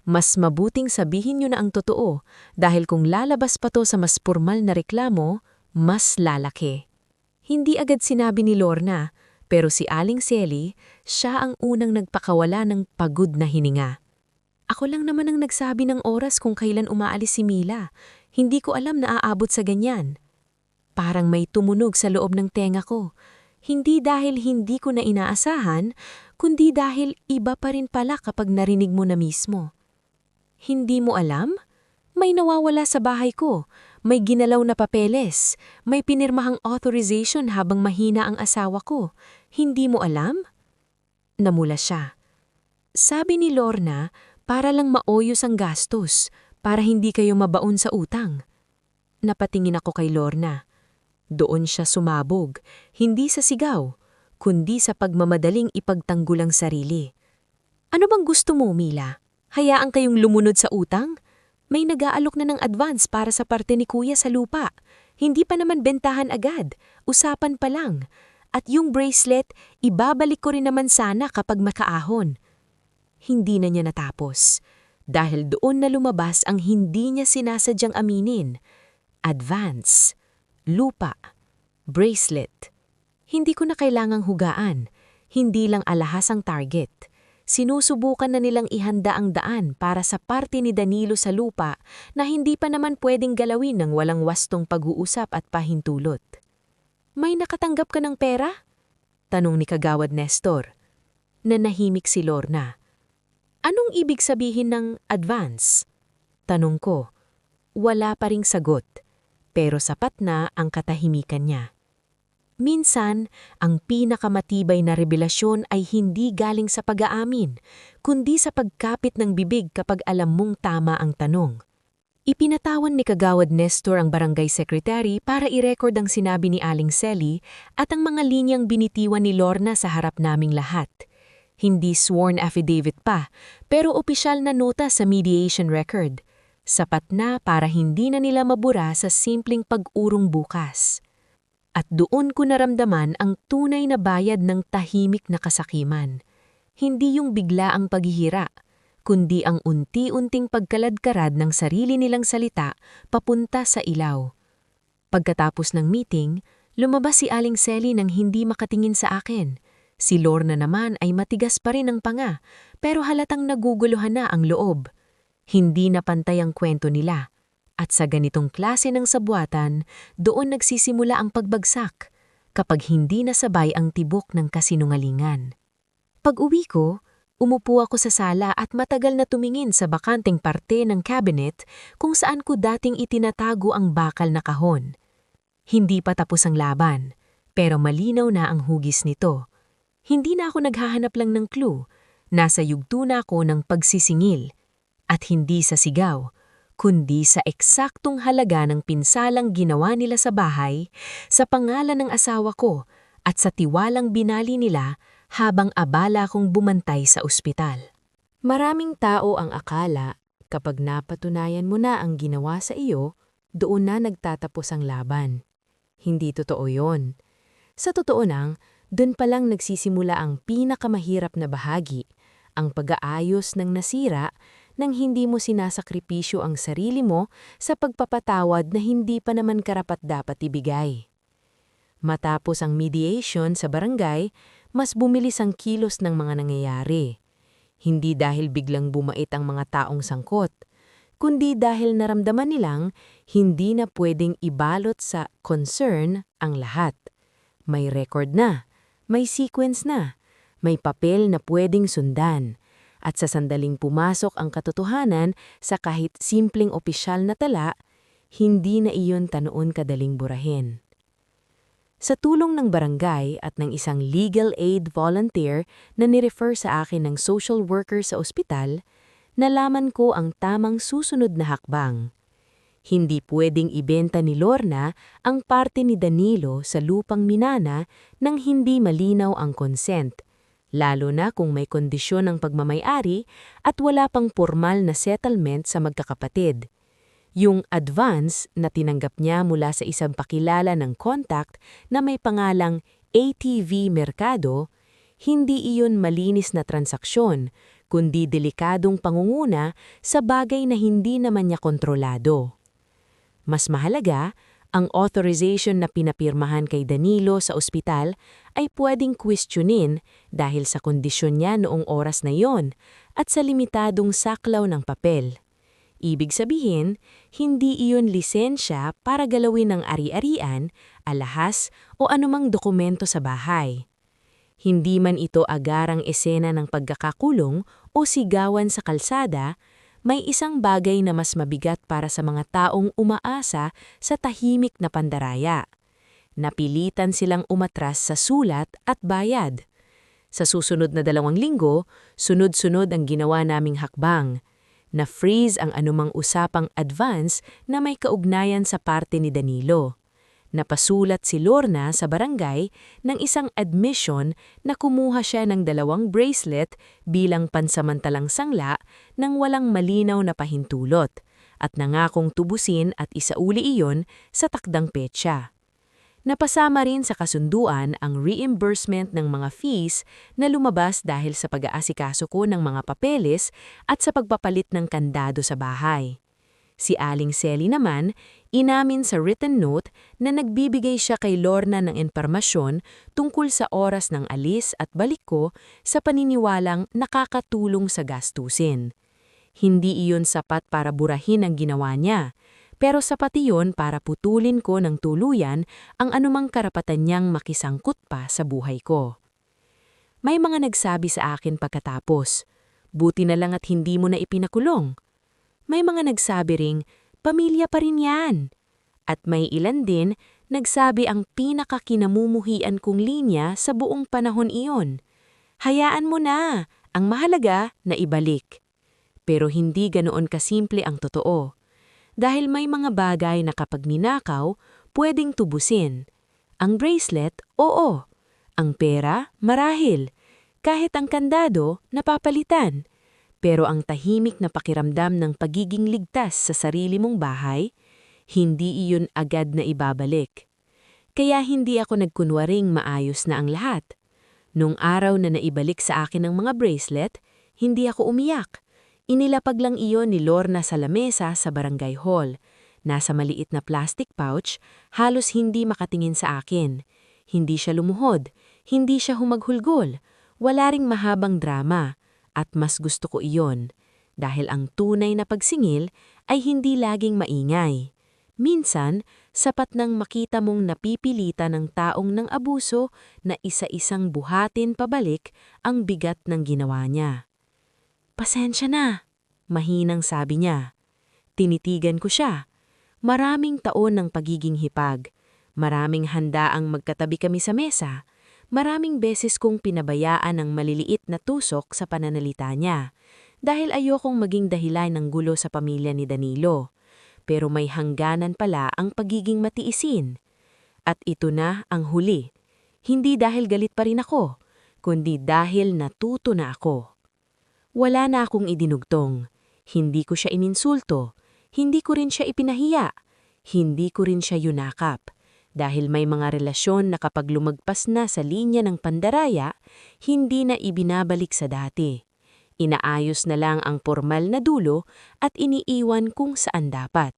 Mas mabuting sabihin niyo na ang totoo dahil kung lalabas pa to sa mas formal na reklamo, mas lalaki. Hindi agad sinabi ni Lorna, pero si Aling Selly, siya ang unang nagpakawala ng pagod na hininga. Ako lang naman ang nagsabi ng oras kung kailan umaalis si Mila. Hindi ko alam na aabot sa ganyan. Parang may tumunog sa loob ng tenga ko. Hindi dahil hindi ko na inaasahan, kundi dahil iba pa rin pala kapag narinig mo na mismo. Hindi mo alam? May nawawala sa bahay ko. May ginalaw na papeles. May pinirmahang authorization habang mahina ang asawa ko. Hindi mo alam? Namula siya. Sabi ni Lorna, para lang maoyos ang gastos, para hindi kayo mabaon sa utang. Napatingin ako kay Lorna. Doon siya sumabog, hindi sa sigaw, kundi sa pagmamadaling ipagtanggol ang sarili. Ano bang gusto mo, Mila? Hayaan kayong lumunod sa utang? May nag-aalok na ng advance para sa parte ni Kuya sa lupa. Hindi pa naman bentahan agad, usapan pa lang. At yung bracelet, ibabalik ko rin naman sana kapag makaahon. Hindi na niya natapos. Dahil doon na lumabas ang hindi niya sinasadyang aminin. Advance, lupa, bracelet. Hindi ko na kailangang hugaan. Hindi lang alahas ang target. Sinusubukan na nilang ihanda ang daan para sa parte ni Danilo sa lupa na hindi pa naman pwedeng galawin ng walang wastong pag-uusap at pahintulot. May nakatanggap ka ng pera? Tanong ni Kagawad Nestor. Nanahimik si Lorna. Anong ibig sabihin ng advance? Tanong ko. Wala pa ring sagot, pero sapat na ang katahimikan niya. Minsan, ang pinakamatibay na revelasyon ay hindi galing sa pag-aamin, kundi sa pagkapit ng bibig kapag alam mong tama ang tanong. Ipinatawan ni Kagawad Nestor ang barangay secretary para i-record ang sinabi ni Aling Selly at ang mga linyang binitiwan ni Lorna sa harap naming lahat. Hindi sworn affidavit pa, pero opisyal na nota sa mediation record. Sapat na para hindi na nila mabura sa simpleng pag-urong bukas. At doon ko naramdaman ang tunay na bayad ng tahimik na kasakiman. Hindi yung bigla ang paghihira, kundi ang unti-unting pagkaladkarad ng sarili nilang salita papunta sa ilaw. Pagkatapos ng meeting, lumabas si Aling Selly nang hindi makatingin sa akin. Si Lorna naman ay matigas pa rin ang panga, pero halatang naguguluhan na ang loob. Hindi na pantay ang kwento nila. At sa ganitong klase ng sabwatan, doon nagsisimula ang pagbagsak. kapag hindi nasabay ang tibok ng kasinungalingan. Pag-uwi ko, umupo ako sa sala at matagal na tumingin sa bakanteng parte ng cabinet kung saan ko dating itinatago ang bakal na kahon. Hindi pa tapos ang laban, pero malinaw na ang hugis nito. Hindi na ako naghahanap lang ng clue, nasa yugto na ako ng pagsisingil. At hindi sa sigaw, kundi sa eksaktong halaga ng pinsalang ginawa nila sa bahay, sa pangalan ng asawa ko at sa tiwalang binali nila habang abala kong bumantay sa ospital. Maraming tao ang akala kapag napatunayan mo na ang ginawa sa iyo, doon na nagtatapos ang laban. Hindi totoo yon. Sa totoo lang, doon pa lang nagsisimula ang pinakamahirap na bahagi, ang pag-aayos ng nasira nang hindi mo sinasakripisyo ang sarili mo sa pagpapatawad na hindi pa naman karapat-dapat ibigay. Matapos ang mediation sa barangay, mas bumilis ang kilos ng mga nangyayari. Hindi dahil biglang bumait ang mga taong sangkot, kundi dahil naramdaman nilang hindi na pwedeng ibalot sa concern ang lahat. May record na, may sequence na, may papel na pwedeng sundan, at sa sandaling pumasok ang katotohanan sa kahit simpleng opisyal na tala, hindi na iyon tanoon kadaling burahin. Sa tulong ng barangay at ng isang legal aid volunteer na nirefer sa akin ng social worker sa ospital, nalaman ko ang tamang susunod na hakbang. Hindi pwedeng ibenta ni Lorna ang parte ni Danilo sa lupang minana nang hindi malinaw ang consent, lalo na kung may kondisyon ng pagmamay-ari at wala pang formal na settlement sa magkakapatid. Yung advance na tinanggap niya mula sa isang pakilala ng contact na may pangalang ATV Mercado, hindi iyon malinis na transaksyon, kundi delikadong pangunguna sa bagay na hindi naman niya kontrolado. Mas mahalaga, ang authorization na pinapirmahan kay Danilo sa ospital ay pwedeng questionin dahil sa kondisyon niya noong oras na iyon at sa limitadong saklaw ng papel. Ibig sabihin, hindi iyon lisensya para galawin ang ari-arian, alahas o anumang dokumento sa bahay. Hindi man ito agarang esena ng pagkakakulong o sigawan sa kalsada, may isang bagay na mas mabigat para sa mga taong umaasa sa tahimik na pandaraya. Napilitan silang umatras sa sulat at bayad. Sa susunod na 2 linggo, sunod-sunod ang ginawa naming hakbang. Na-freeze ang anumang usapang advance na may kaugnayan sa parte ni Danilo. Napasulat si Lorna sa barangay ng isang admission na kumuha siya ng 2 bracelet bilang pansamantalang sangla nang walang malinaw na pahintulot at nangakong tubusin at isauli iyon sa takdang petsa. Napasama rin sa kasunduan ang reimbursement ng mga fees na lumabas dahil sa pag-aasikaso ko ng mga papeles at sa pagpapalit ng kandado sa bahay. Si Aling Selly naman, inamin sa written note na nagbibigay siya kay Lorna ng impormasyon tungkol sa oras ng alis at balik ko sa paniniwalang nakakatulong sa gastusin. Hindi iyon sapat para burahin ang ginawa niya, pero sapat iyon para putulin ko ng tuluyan ang anumang karapatan niyang makisangkot pa sa buhay ko. May mga nagsabi sa akin pagkatapos, buti na lang at hindi mo na ipinakulong. May mga nagsabi ring, pamilya pa rin yan. At may ilan din nagsabi ang pinakakinamumuhian kong linya sa buong panahon iyon. Hayaan mo na, ang mahalaga na ibalik. Pero hindi ganoon kasimple ang totoo. Dahil may mga bagay na kapag ninakaw, pwedeng tubusin. Ang bracelet, oo. Ang pera, marahil. Kahit ang kandado, napapalitan. Pero ang tahimik na pakiramdam ng pagiging ligtas sa sarili mong bahay, hindi iyon agad na ibabalik. Kaya hindi ako nagkunwaring maayos na ang lahat. Nung araw na naibalik sa akin ang mga bracelet, hindi ako umiyak. Inilapag lang iyon ni Lorna sa lamesa sa barangay hall. Nasa maliit na plastic pouch, halos hindi makatingin sa akin. Hindi siya lumuhod, hindi siya humaghulgol, wala ring mahabang drama. At mas gusto ko iyon, dahil ang tunay na pagsingil ay hindi laging maingay. Minsan, sapat nang makita mong napipilitan ng taong ng abuso na isa-isang buhatin pabalik ang bigat ng ginawa niya. "Pasensya na," mahinang sabi niya. Tinitigan ko siya. Maraming taon ng pagiging hipag. Maraming handaang magkatabi kami sa mesa. Maraming beses kong pinabayaan ang maliliit na tusok sa pananalita niya dahil ayokong maging dahilan ng gulo sa pamilya ni Danilo. Pero may hangganan pala ang pagiging matiisin. At ito na ang huli. Hindi dahil galit pa rin ako, kundi dahil natuto na ako. Wala na akong idinugtong. Hindi ko siya ininsulto. Hindi ko rin siya ipinahiya. Hindi ko rin siya yunakap. Dahil may mga relasyon na kapag lumagpas na sa linya ng pandaraya, hindi na ibinabalik sa dati. Inaayos na lang ang formal na dulo at iniiwan kung saan dapat.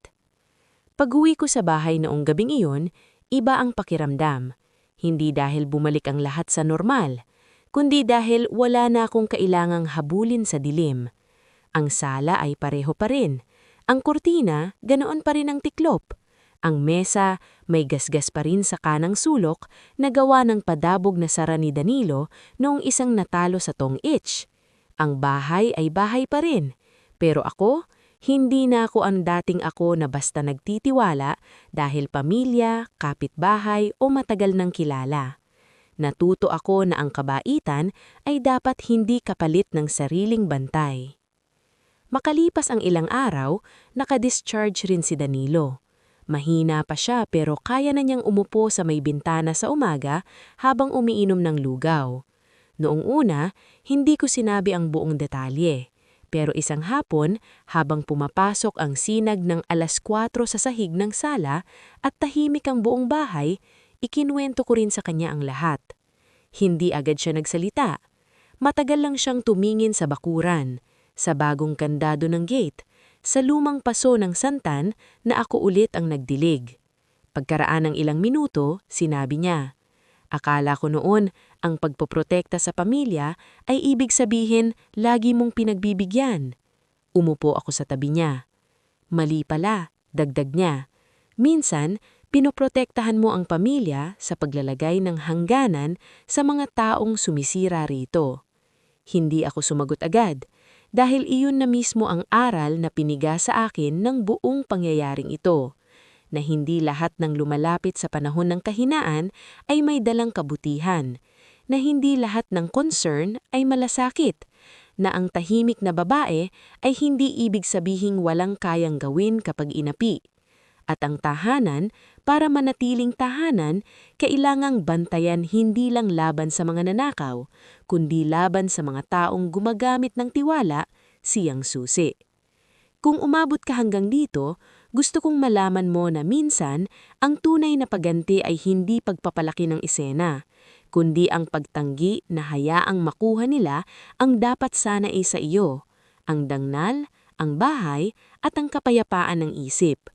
Pag-uwi ko sa bahay noong gabing iyon, iba ang pakiramdam. Hindi dahil bumalik ang lahat sa normal, kundi dahil wala na akong kailangang habulin sa dilim. Ang sala ay pareho pa rin. Ang kurtina, ganoon pa rin ang tiklop. Ang mesa, may gasgas pa rin sa kanang sulok na gawa ng padabog na sara ni Danilo noong isang natalo sa tong itch. Ang bahay ay bahay pa rin. Pero ako, hindi na ako ang dating ako na basta nagtitiwala dahil pamilya, kapitbahay o matagal nang kilala. Natuto ako na ang kabaitan ay dapat hindi kapalit ng sariling bantay. Makalipas ang ilang araw, nakadischarge rin si Danilo. Mahina pa siya pero kaya na niyang umupo sa may bintana sa umaga habang umiinom ng lugaw. Noong una, hindi ko sinabi ang buong detalye. Pero isang hapon, habang pumapasok ang sinag ng 4:00 sa sahig ng sala at tahimik ang buong bahay, ikinuwento ko rin sa kanya ang lahat. Hindi agad siya nagsalita. Matagal lang siyang tumingin sa bakuran, sa bagong kandado ng gate, sa lumang paso ng santan na ako ulit ang nagdilig. Pagkaraan ng ilang minuto, sinabi niya, "Akala ko noon ang pagpoprotekta sa pamilya ay ibig sabihin lagi mong pinagbibigyan." Umupo ako sa tabi niya. "Mali pala," dagdag niya. "Minsan, pinoprotektahan mo ang pamilya sa paglalagay ng hangganan sa mga taong sumisira rito." Hindi ako sumagot agad. Dahil iyon na mismo ang aral na piniga sa akin ng buong pangyayaring ito, na hindi lahat ng lumalapit sa panahon ng kahinaan ay may dalang kabutihan, na hindi lahat ng concern ay malasakit, na ang tahimik na babae ay hindi ibig sabihing walang kayang gawin kapag inapi. At ang tahanan, para manatiling tahanan, kailangang bantayan hindi lang laban sa mga nanakaw, kundi laban sa mga taong gumagamit ng tiwala, siyang susi. Kung umabot ka hanggang dito, gusto kong malaman mo na minsan, ang tunay na pagganti ay hindi pagpapalaki ng eksena, kundi ang pagtanggi na hayaang makuha nila ang dapat sana ay sa iyo, ang dangnal, ang bahay, at ang kapayapaan ng isip.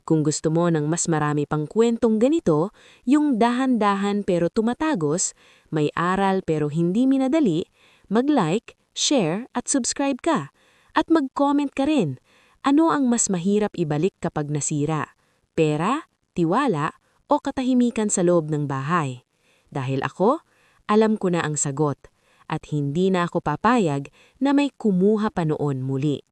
Kung gusto mo ng mas marami pang kwentong ganito, yung dahan-dahan pero tumatagos, may aral pero hindi minadali, mag-like, share at subscribe ka. At mag-comment ka rin. Ano ang mas mahirap ibalik kapag nasira? Pera, tiwala, o katahimikan sa loob ng bahay? Dahil ako, alam ko na ang sagot at hindi na ako papayag na may kumuha pa noon muli.